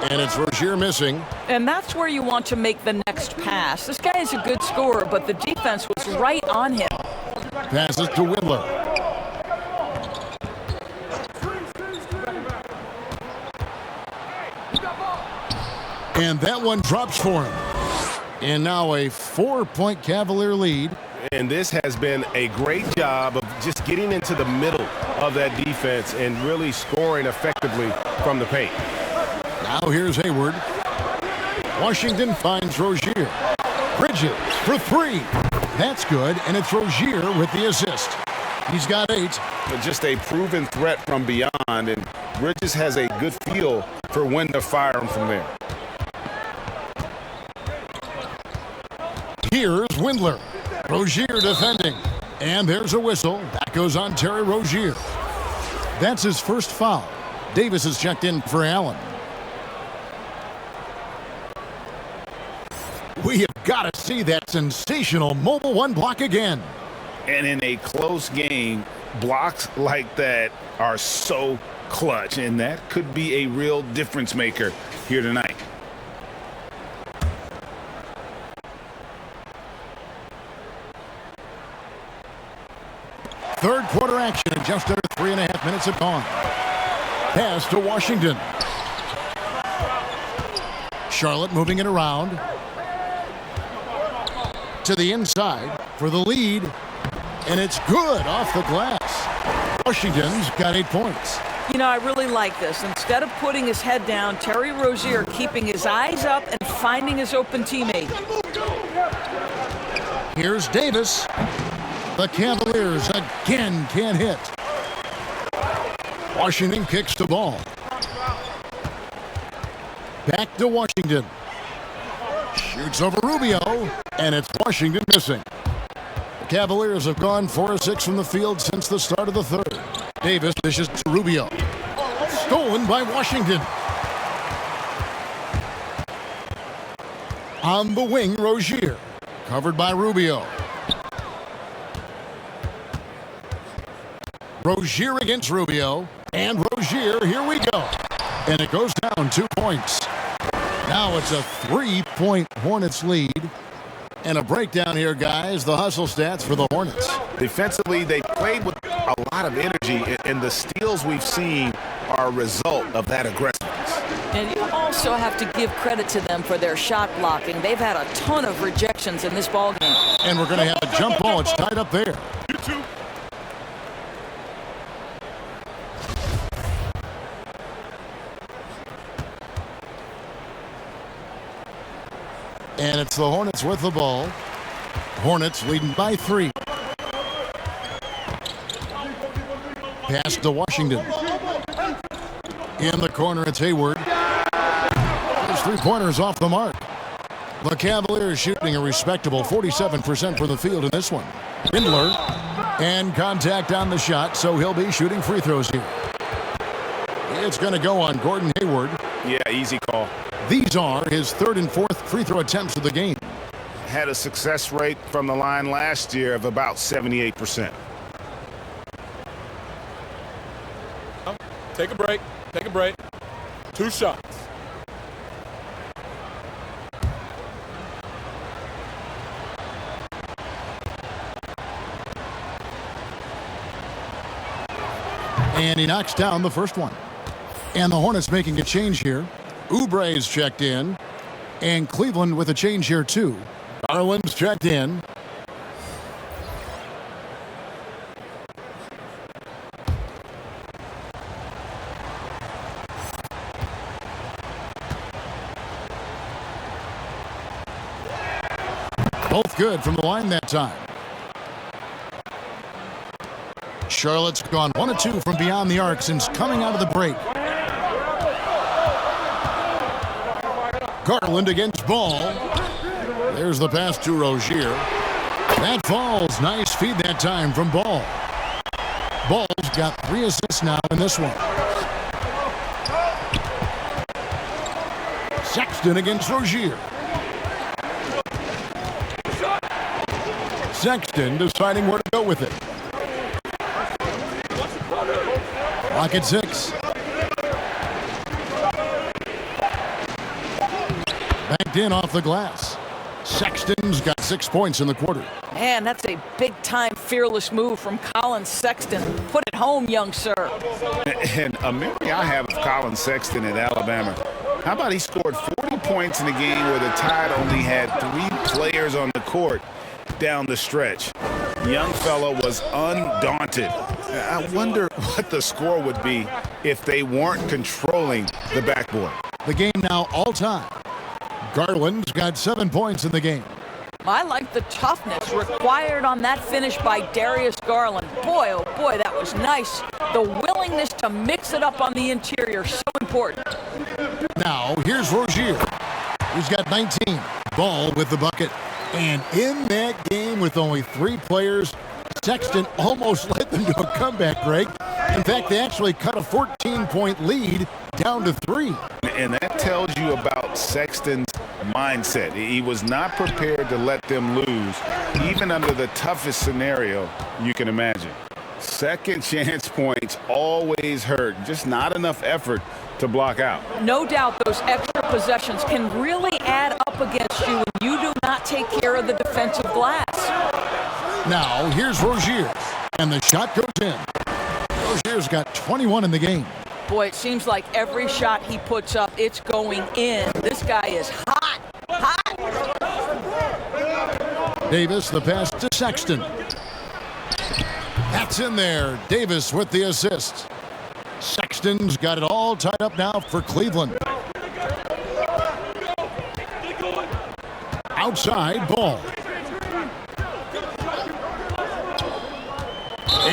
And it's Rozier missing. And that's where you want to make the next pass. This guy is a good scorer, but the defense was right on him. Passes to Windler. And that one drops for him. And now a 4-point Cavalier lead. And this has been a great job of just getting into the middle of that defense and really scoring effectively from the paint. Now here's Hayward. Washington finds Rozier. Bridges for 3. That's good, and it's Rozier with the assist. He's got 8. But just a proven threat from beyond, and Bridges has a good feel for when to fire him from there. Here's Windler. Rozier defending. And there's a whistle. That goes on Terry Rozier. That's his first foul. Davis has checked in for Allen. We have got to see that sensational mobile 1 block again. And in a close game, blocks like that are so clutch, and that could be a real difference maker here tonight. Third quarter action and just under 3.5 minutes have gone. Pass to Washington. Charlotte moving it around. To the inside for the lead. And it's good off the glass. Washington's got 8 points. You know, I really like this. Instead of putting his head down, Terry Rozier keeping his eyes up and finding his open teammate. Here's Davis. The Cavaliers again can't hit. Washington kicks the ball. Back to Washington. Shoots over Rubio, and it's Washington missing. The Cavaliers have gone 4 of 6 from the field since the start of the third. Davis dishes to Rubio. Stolen by Washington. On the wing, Rozier. Covered by Rubio. Rozier against Rubio. And Rozier, here we go. And it goes down 2 points. Now it's a 3-point Hornets lead. And a breakdown here, guys. The hustle stats for the Hornets. Defensively, they played with a lot of energy, and the steals we've seen are a result of that aggressiveness. And you also have to give credit to them for their shot blocking. They've had a ton of rejections in this ballgame. And we're going to have a jump ball. It's tied up there. And it's the Hornets with the ball. Hornets leading by 3. Pass to Washington. In the corner, it's Hayward. His 3-pointers off the mark. The Cavaliers shooting a respectable 47% from the field in this one. Rindler, and contact on the shot, so he'll be shooting free throws here. It's going to go on Gordon Hayward. Yeah, easy call. These are his 3rd and 4th free throw attempts of the game. Had a success rate from the line last year of about 78%. Take a break. Take a break. 2 shots. And he knocks down the first one. And the Hornets making a change here. Oubre's checked in. And Cleveland with a change here, too. Garland's checked in. Both good from the line that time. Charlotte's gone 1 of 2 from beyond the arc since coming out of the break. Garland against Ball. There's the pass to Rozier. That falls. Nice feed that time from Ball. Ball's got 3 assists now in this one. Sexton against Rozier. Sexton deciding where to go with it. Clock at 6. Backed in off the glass. Sexton's got 6 points in the quarter. Man, that's a big-time fearless move from Colin Sexton. Put it home, young sir. And a memory I have of Colin Sexton at Alabama. How about he scored 40 points in a game where the Tide only had 3 players on the court down the stretch. Young fella was undaunted. I wonder what the score would be if they weren't controlling the backboard. The game now all-time. Garland's got 7 points in the game. I like the toughness required on that finish by Darius Garland. Boy, oh boy, that was nice. The willingness to mix it up on the interior, so important. Now, here's Rozier. He's got 19. Ball with the bucket. And in that game with only 3 players, Sexton almost led them to a comeback, Greg. In fact, they actually cut a 14-point lead down to 3. And that tells you about Sexton's mindset. He was not prepared to let them lose, even under the toughest scenario you can imagine. Second chance points always hurt. Just not enough effort to block out. No doubt those extra possessions can really add up against you when you do not take care of the defensive glass. Now, here's Rozier. And the shot goes in. Rozier's got 21 in the game. Boy, it seems like every shot he puts up, it's going in. This guy is hot, hot. Davis, the pass to Sexton. That's in there. Davis with the assist. Sexton's got it all tied up now for Cleveland. Outside ball.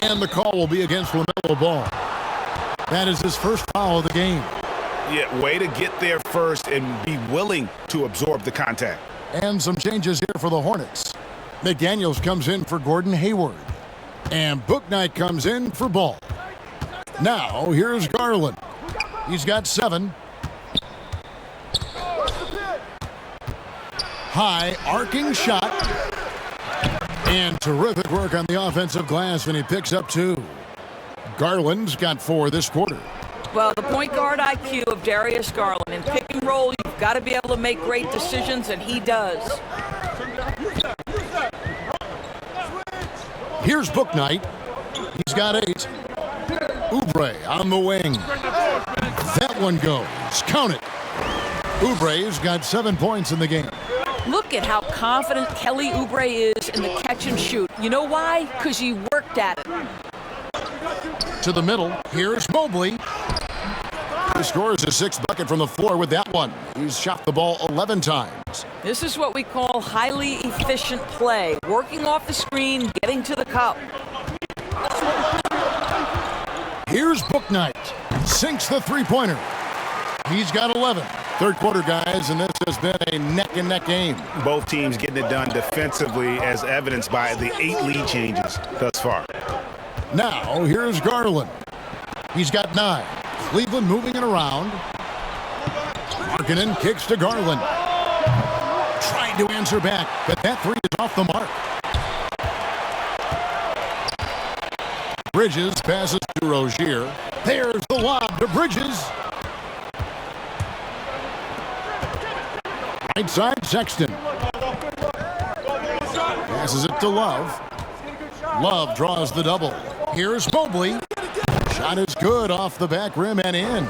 And the call will be against LaMelo Ball. That is his first foul of the game. Yeah, way to get there first and be willing to absorb the contact. And some changes here for the Hornets. McDaniels comes in for Gordon Hayward. And Bouknight comes in for Ball. Now, here's Garland. He's got 7. High arcing shot. And terrific work on the offensive glass when he picks up 2. Garland's got 4 this quarter. Well, the point guard IQ of Darius Garland. In pick and roll, you've got to be able to make great decisions, and he does. Here's Bouknight. He's got 8. Oubre on the wing. That one goes. Count it. Oubre's got 7 points in the game. Look at how confident Kelly Oubre is in the catch and shoot. You know why? Because he worked at it. To the middle. Here's Mobley. He scores his 6th bucket from the floor with that one. He's shot the ball 11 times. This is what we call highly efficient play. Working off the screen, getting to the cup. Here's Bouknight. Sinks the three-pointer. He's got 11. Third quarter, guys, and this has been a neck-and-neck game. Both teams getting it done defensively, as evidenced by the 8 lead changes thus far. Now, here's Garland. He's got 9. Cleveland moving it around. Markkanen kicks to Garland. Trying to answer back, but that 3 is off the mark. Bridges passes to Rozier. There's the lob to Bridges. Right side, Sexton. Passes it to Love. Love draws the double. Here's Mobley. Shot is good off the back rim and in.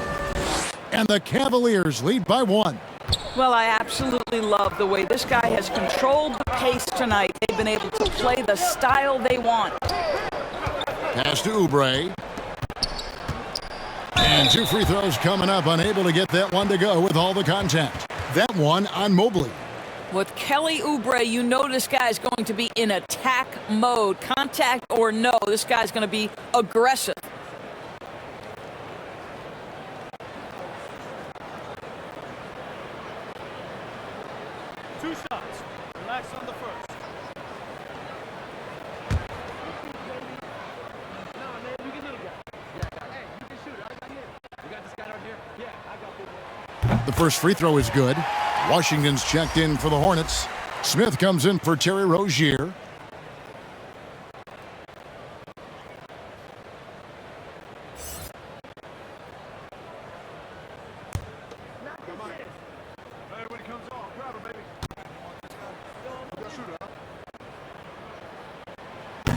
And the Cavaliers lead by 1. Well, I absolutely love the way this guy has controlled the pace tonight. They've been able to play the style they want. Pass to Oubre. And 2 free throws coming up. Unable to get that one to go with all the contact. That one on Mobley. With Kelly Oubre, you know this guy's going to be in attack mode. Contact or no, this guy's going to be aggressive. Two shots. Relax on the first. No, man, you can hit it. Hey, you can shoot it. I got him. You got this guy right here? Yeah, I got this. The first free throw is good. Washington's checked in for the Hornets. Smith comes in for Terry Rozier.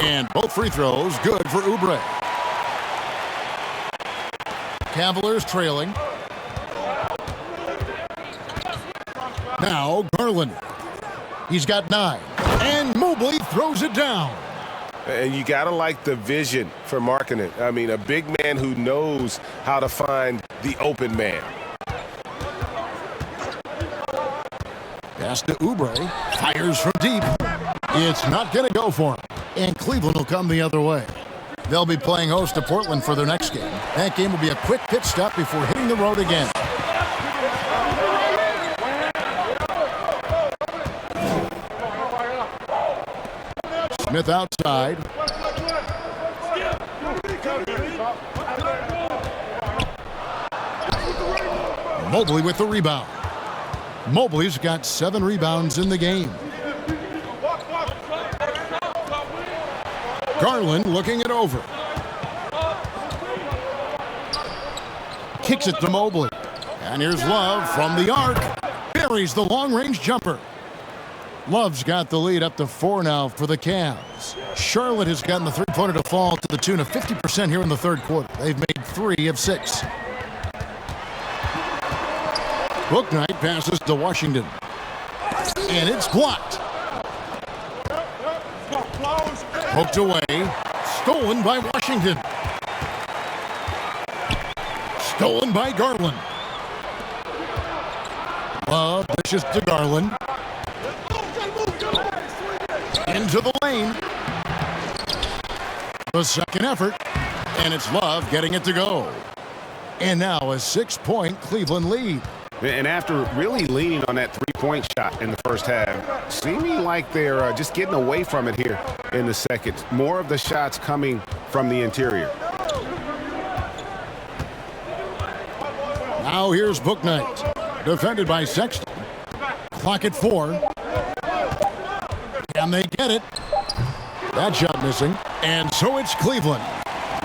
And both free throws good for Oubre. Cavaliers trailing. Now Garland. He's got 9. And Mobley throws it down. And you got to like the vision for Markkanen. I mean, a big man who knows how to find the open man. Pass to Oubre. Fires from deep. It's not going to go for him. And Cleveland will come the other way. They'll be playing host to Portland for their next game. That game will be a quick pit stop before hitting the road again. Smith outside. Mobley with the rebound. Mobley's got 7 rebounds in the game. Garland looking it over. Kicks it to Mobley. And here's Love from the arc. Buries the long-range jumper. Love's got the lead up to 4 now for the Cavs. Charlotte has gotten the three-pointer to fall to the tune of 50% here in the third quarter. They've made 3 of 6. Bouknight passes to Washington. And it's blocked. Poked away. Stolen by Washington. Stolen by Garland. Love dishes to Garland. Into the lane. The second effort. And it's Love getting it to go. And now a 6-point Cleveland lead. And after really leaning on that three-point shot in the first half, seeming like they're just getting away from it here in the second. More of the shots coming from the interior. Now here's Bouknight, defended by Sexton. Clock at 4. Can they get it? That shot missing. And so it's Cleveland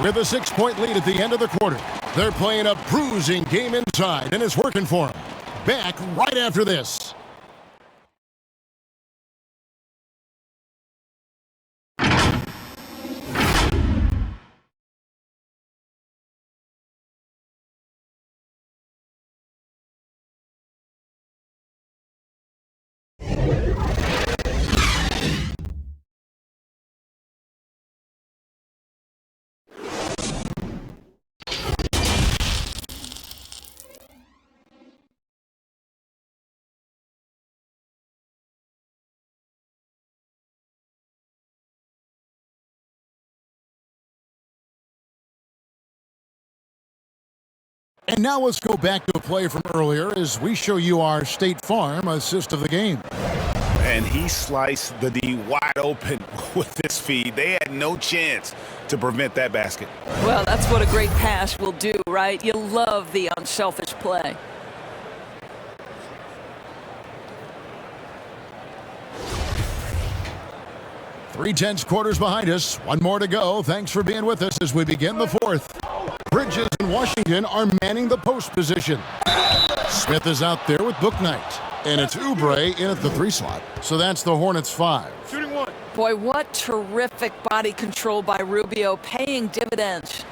with a 6-point lead at the end of the quarter. They're playing a bruising game inside, and it's working for them. Back right after this. And now let's go back to a play from earlier as we show you our State Farm assist of the game. And he sliced the D wide open with this feed. They had no chance to prevent that basket. Well, that's what a great pass will do, right? You love the unselfish play. Three-tenths quarters behind us. One more to go. Thanks for being with us as we begin the fourth. Bridges and Washington are manning the post position. Smith is out there with Bouknight. And it's Oubre in at the 3 slot. So that's the Hornets 5. Shooting 1. Boy, what terrific body control by Rubio, paying dividends.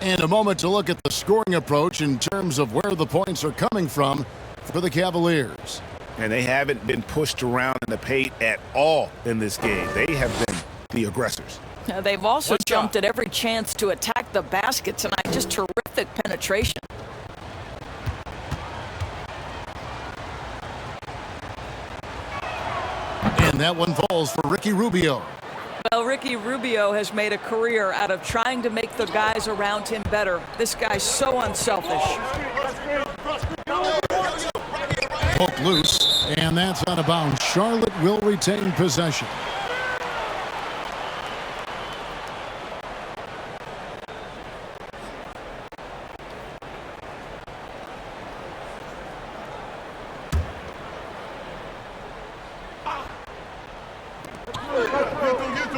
And a moment to look at the scoring approach in terms of where the points are coming from for the Cavaliers. And they haven't been pushed around in the paint at all in this game. They have been the aggressors. Now, they've also jumped at every chance to attack the basket tonight. Just terrific penetration. And that one falls for Ricky Rubio. Well, Ricky Rubio has made a career out of trying to make the guys around him better. This guy's so unselfish. Poked loose, and that's out of bounds. Charlotte will retain possession.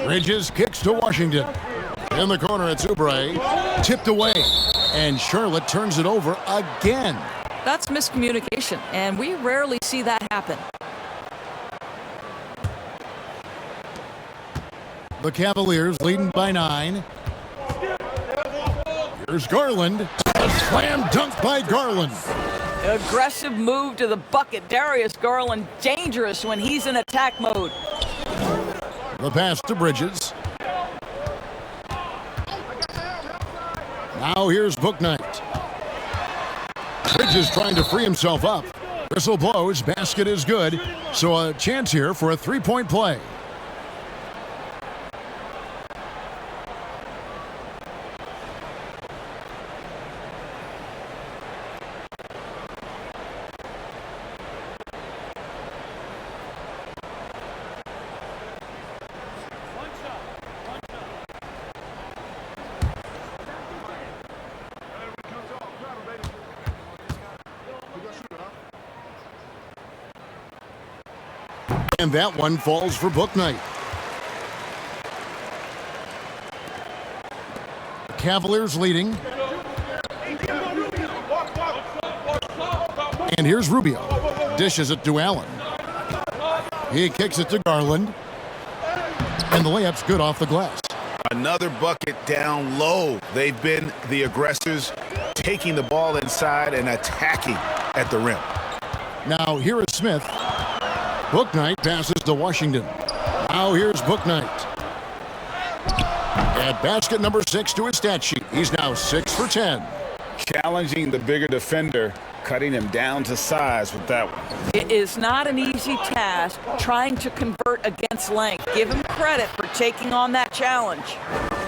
Bridges kicks to Washington. In the corner, it's Oubre. Tipped away. And Charlotte turns it over again. That's miscommunication, and we rarely see that happen. The Cavaliers leading by 9. Here's Garland. A slam dunk by Garland. Aggressive move to the bucket. Darius Garland, dangerous when he's in attack mode. The pass to Bridges. Now here's Bouknight. Bridges trying to free himself up. Whistle blows, basket is good. So a chance here for a 3-point play. And that one falls for Bouknight. The Cavaliers leading. And here's Rubio. Dishes it to Allen. He kicks it to Garland. And the layup's good off the glass. Another bucket down low. They've been the aggressors, taking the ball inside and attacking at the rim. Now here is Smith. Bouknight passes to Washington. Now here's Bouknight. At basket number 6 to his stat sheet. He's now 6 for 10. Challenging the bigger defender, cutting him down to size with that one. It is not an easy task trying to convert against length. Give him credit for taking on that challenge.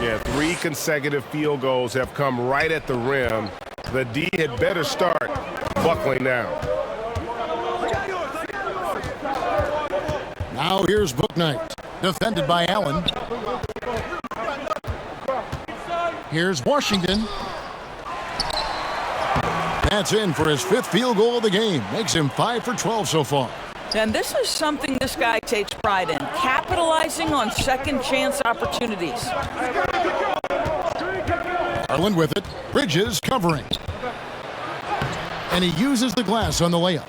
Yeah, 3 consecutive field goals have come right at the rim. The D had better start buckling down. Now here's Bouknight, defended by Allen. Here's Washington. That's in for his 5th field goal of the game. Makes him 5 for 12 so far. And this is something this guy takes pride in, capitalizing on second chance opportunities. Garland with it. Bridges covering. And he uses the glass on the layup.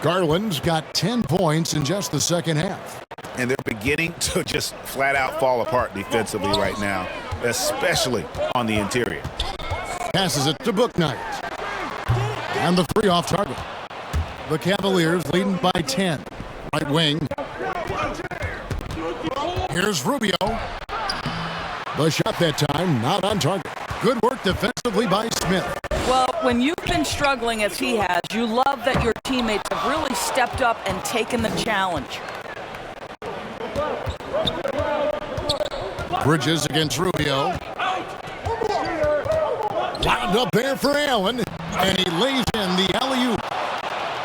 Garland's got 10 points in just the second half. And they're beginning to just flat out fall apart defensively right now, especially on the interior. Passes it to Bouknight. And the 3 off target. The Cavaliers leading by 10. Right wing. Here's Rubio. The shot that time not on target. Good work defensively by Smith. Well, when you've been struggling as he has, you love that your teammates have really stepped up and taken the challenge. Bridges against Rubio. Wound up there for Allen. And he lays in the alley-oop.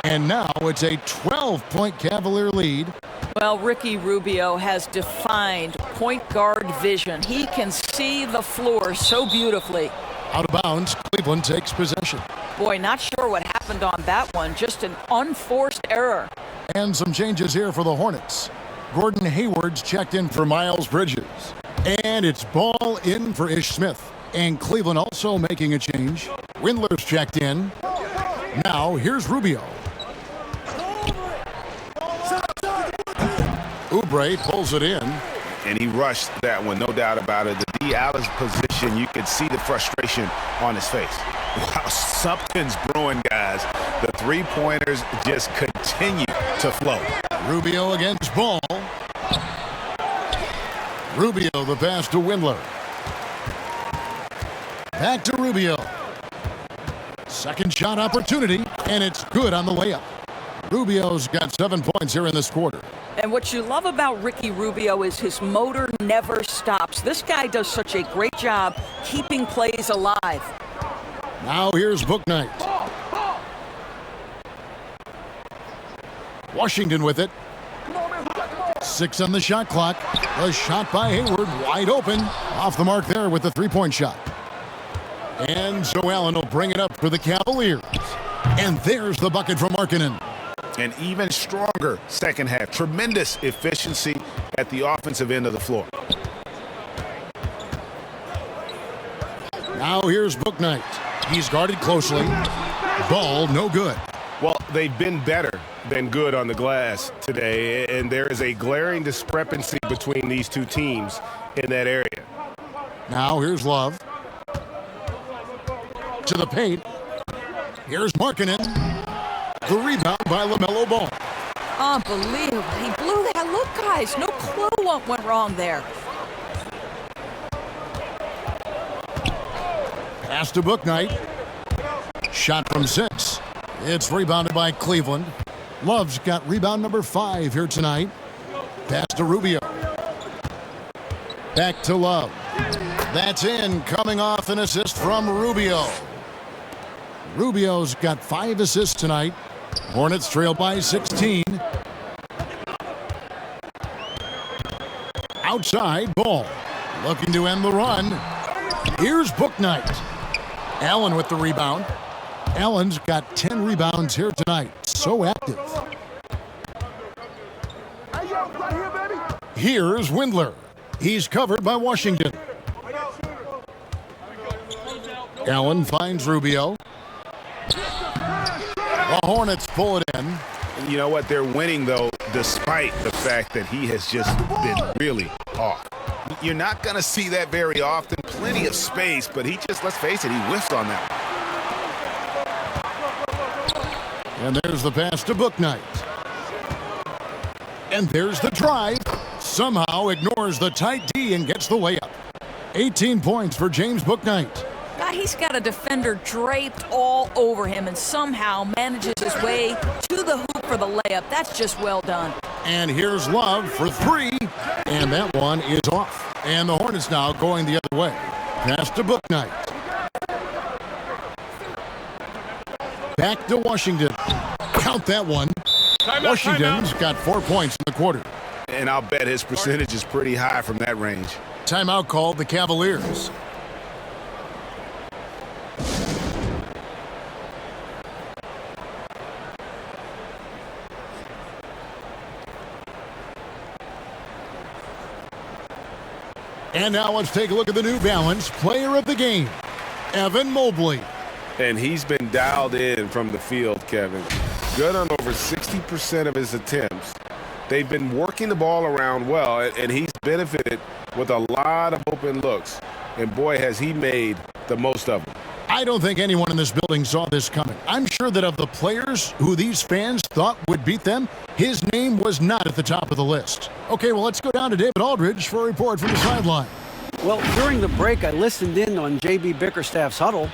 And now it's a 12-point Cavalier lead. Well, Ricky Rubio has defined point guard vision. He can see the floor so beautifully. Out of bounds, Cleveland takes possession. Boy, not sure what happened on that one. Just an unforced error. And some changes here for the Hornets. Gordon Hayward's checked in for Miles Bridges. And it's ball in for Ish Smith. And Cleveland also making a change. Windler's checked in. Now here's Rubio. Oubre pulls it in. And he rushed that one, no doubt about it. The D out of position, you could see the frustration on his face. Wow, something's brewing, guys. The three-pointers just continue to flow. Rubio against Ball. Rubio the pass to Windler. Back to Rubio. Second shot opportunity, and it's good on the layup. Rubio's got 7 points here in this quarter. And what you love about Ricky Rubio is his motor never stops. This guy does such a great job keeping plays alive. Now here's Bouknight. Washington with it. 6 on the shot clock. A shot by Hayward, wide open. Off the mark there with the three-point shot. And so Allen will bring it up for the Cavaliers. And there's the bucket from Markkanen. An even stronger second half. Tremendous efficiency at the offensive end of the floor. Now here's Bouknight. He's guarded closely. Ball no good. Well, they've been better than good on the glass today, and there is a glaring discrepancy between these two teams in that area. Now here's Love. To the paint. Here's Markkanen. The rebound by LaMelo Ball. Unbelievable. He blew that. Look, guys, no clue what went wrong there. Pass to Bouknight. Shot from 6. It's rebounded by Cleveland. Love's got rebound number 5 here tonight. Pass to Rubio. Back to Love. That's in, coming off an assist from Rubio. Rubio's got 5 assists tonight. Hornets trail by 16. Outside, Ball. Looking to end the run. Here's Bouknight. Allen with the rebound. Allen's got 10 rebounds here tonight. So active. Here's Windler. He's covered by Washington. Allen finds Rubio. The Hornets pull it in. You know what? They're winning, though, despite the fact that he has just been really off. You're not going to see that very often. Plenty of space, but he just, let's face it, he whiffs on that. And there's the pass to Bouknight. And there's the drive. Somehow ignores the tight D and gets the layup. 18 points for James Bouknight. He's got a defender draped all over him and somehow manages his way to the hoop for the layup. That's just well done. And here's Love for three. And that one is off. And the Hornets now going the other way. Pass to Bouknight. Back to Washington. Count that one. Washington's got 4 points in the quarter. And I'll bet his percentage is pretty high from that range. Timeout called the Cavaliers. And now let's take a look at the New Balance player of the game, Evan Mobley. And he's been dialed in from the field, Kevin. Good on over 60% of his attempts. They've been working the ball around well, and he's benefited with a lot of open looks. And boy, has he made the most of them. I don't think anyone in this building saw this coming. I'm sure that of the players who these fans thought would beat them, his name was not at the top of the list. Okay, well, let's go down to David Aldridge for a report from the sideline. Well, during the break, I listened in on J.B. Bickerstaff's huddle.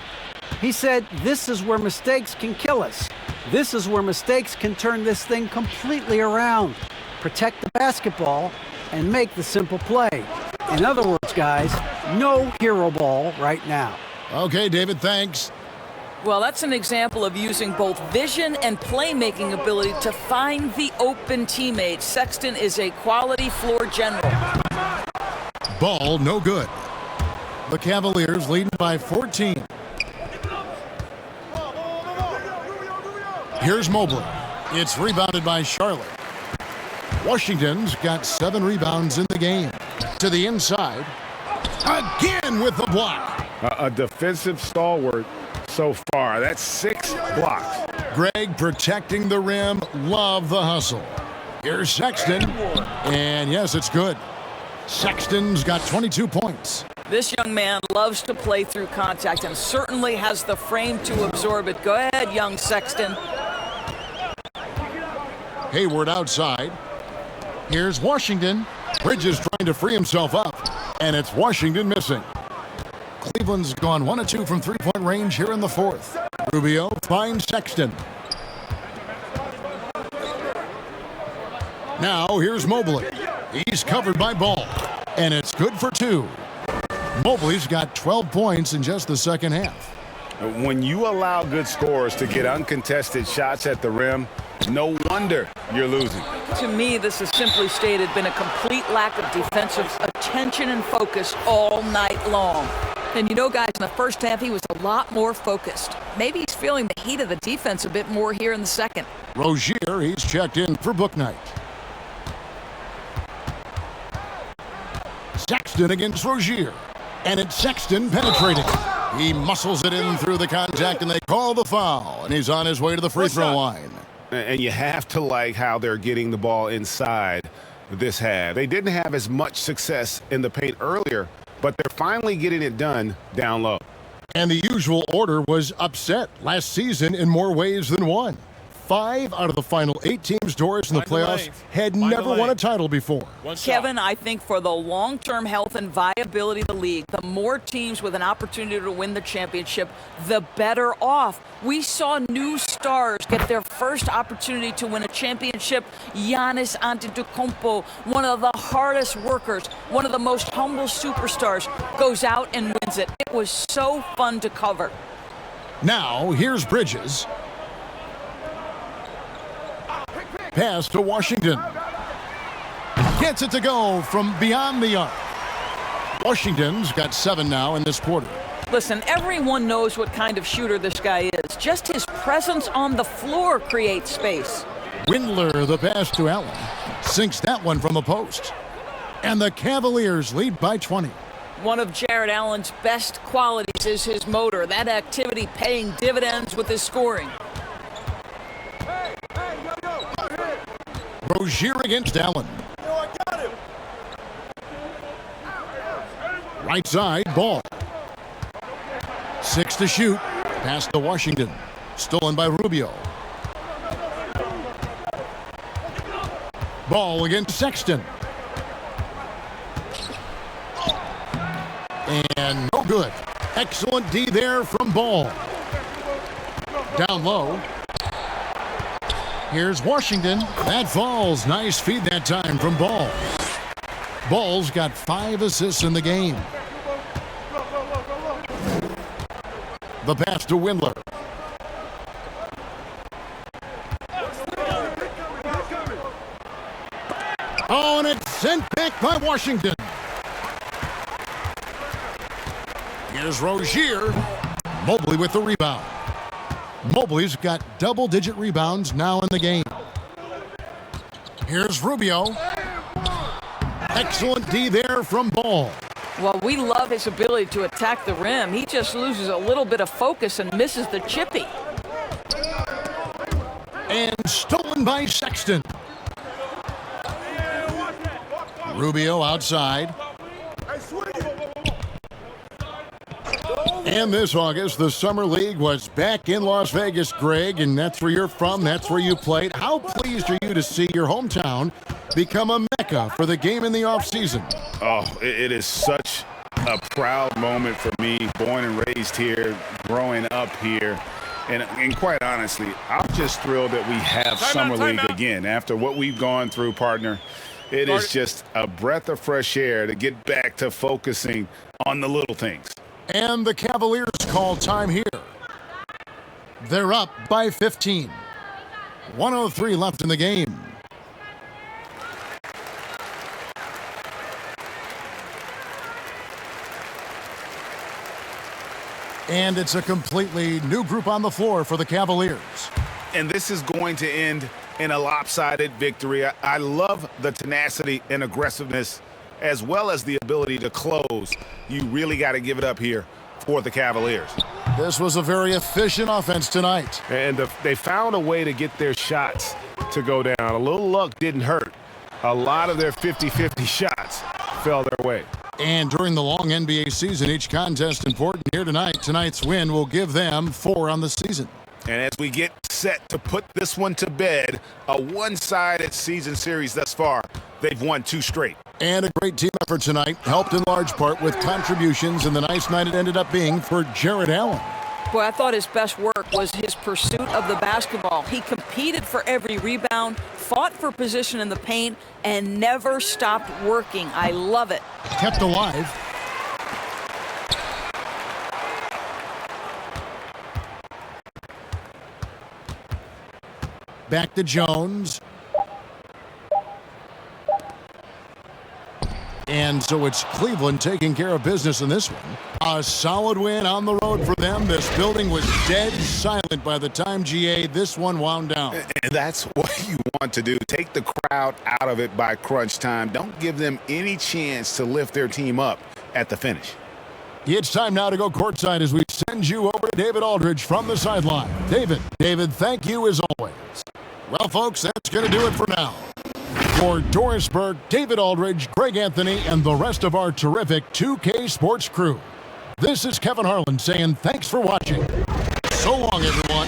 He said, this is where mistakes can kill us. This is where mistakes can turn this thing completely around. Protect the basketball and make the simple play. In other words, guys, no hero ball right now. Okay, David, thanks. Well, that's an example of using both vision and playmaking ability to find the open teammate. Sexton is a quality floor general. Ball no good. The Cavaliers leading by 14. Here's Mobley. It's rebounded by Charlotte. Washington's got 7 rebounds in the game. To the inside. Again with the block. A defensive stalwart so far. That's 6 blocks. Greg protecting the rim. Love the hustle. Here's Sexton. And yes, it's good. Sexton's got 22 points. This young man loves to play through contact and certainly has the frame to absorb it. Go ahead, young Sexton. Hayward outside. Here's Washington. Bridges trying to free himself up. And it's Washington missing. Cleveland's gone 1 of 2 from three-point range here in the fourth. Rubio finds Sexton. Now here's Mobley. He's covered by Ball. And it's good for 2. Mobley's got 12 points in just the second half. When you allow good scorers to get uncontested shots at the rim, no wonder you're losing. To me, this has simply stated been a complete lack of defensive attention and focus all night long. And you know, guys, in the first half, he was a lot more focused. Maybe he's feeling the heat of the defense a bit more here in the second. Rozier, he's checked in for Bouknight. Sexton against Rozier. And it's Sexton penetrating. He muscles it in through the contact, and they call the foul. And he's on his way to the free throw line. And you have to like how they're getting the ball inside this half. They didn't have as much success in the paint earlier, but they're finally getting it done down low. And the usual order was upset last season in more ways than one. 5 out of the final 8 teams, Doris, in the playoffs had never won a title before. Kevin, I think for the long-term health and viability of the league, the more teams with an opportunity to win the championship, the better off. We saw new stars get their first opportunity to win a championship. Giannis Antetokounmpo, one of the hardest workers, one of the most humble superstars, goes out and wins it. It was so fun to cover. Now, here's Bridges. Pass to Washington. Gets it to go from beyond the arc. Washington's got 7 now in this quarter. Listen, everyone knows what kind of shooter this guy is. Just his presence on the floor creates space. Windler, the pass to Allen. Sinks that one from the post. And the Cavaliers lead by 20. One of Jared Allen's best qualities is his motor. That activity paying dividends with his scoring. Rozier against Allen. Right side, Ball. 6 to shoot. Pass to Washington. Stolen by Rubio. Ball against Sexton. And no good. Excellent D there from Ball. Down low. Here's Washington. That falls. Nice feed that time from Ball. Ball's got 5 assists in the game. The pass to Windler. Oh, and it's sent back by Washington. Here's Rozier. Mobley with the rebound. Mobley's got double-digit rebounds now in the game. Here's Rubio. Excellent D there from Ball. Well, we love his ability to attack the rim. He just loses a little bit of focus and misses the chippy. And stolen by Sexton. Rubio outside. And this August, the Summer League was back in Las Vegas, Greg, and that's where you're from, that's where you played. How pleased are you to see your hometown become a mecca for the game in the offseason? Oh, it is such a proud moment for me, born and raised here, growing up here. And quite honestly, I'm just thrilled that we have Summer League again. After what we've gone through, partner, it is just a breath of fresh air to get back to focusing on the little things. And the Cavaliers call time here. They're up by 15. 1:03 left in the game. And it's a completely new group on the floor for the Cavaliers. And this is going to end in a lopsided victory. I love the tenacity and aggressiveness as well as the ability to close. You really got to give it up here for the Cavaliers. This was a very efficient offense tonight. And they found a way to get their shots to go down. A little luck didn't hurt. A lot of their 50-50 shots fell their way. And during the long NBA season, each contest important here tonight. Tonight's win will give them 4 on the season. And as we get set to put this one to bed, a one-sided season series thus far, they've won 2 straight. And a great team effort tonight, helped in large part with contributions, and the nice night it ended up being for Jared Allen. Boy, I thought his best work was his pursuit of the basketball. He competed for every rebound, fought for position in the paint, and never stopped working. I love it. Kept alive. Back to Jones. And so it's Cleveland taking care of business in this one. A solid win on the road for them. This building was dead silent by the time this one wound down. And that's what you want to do. Take the crowd out of it by crunch time. Don't give them any chance to lift their team up at the finish. It's time now to go courtside as we send you over to David Aldridge from the sideline. David, thank you as always. Well, folks, that's going to do it for now. For Doris Burke, David Aldridge, Greg Anthony, and the rest of our terrific 2K Sports crew, this is Kevin Harlan saying thanks for watching. So long, everyone.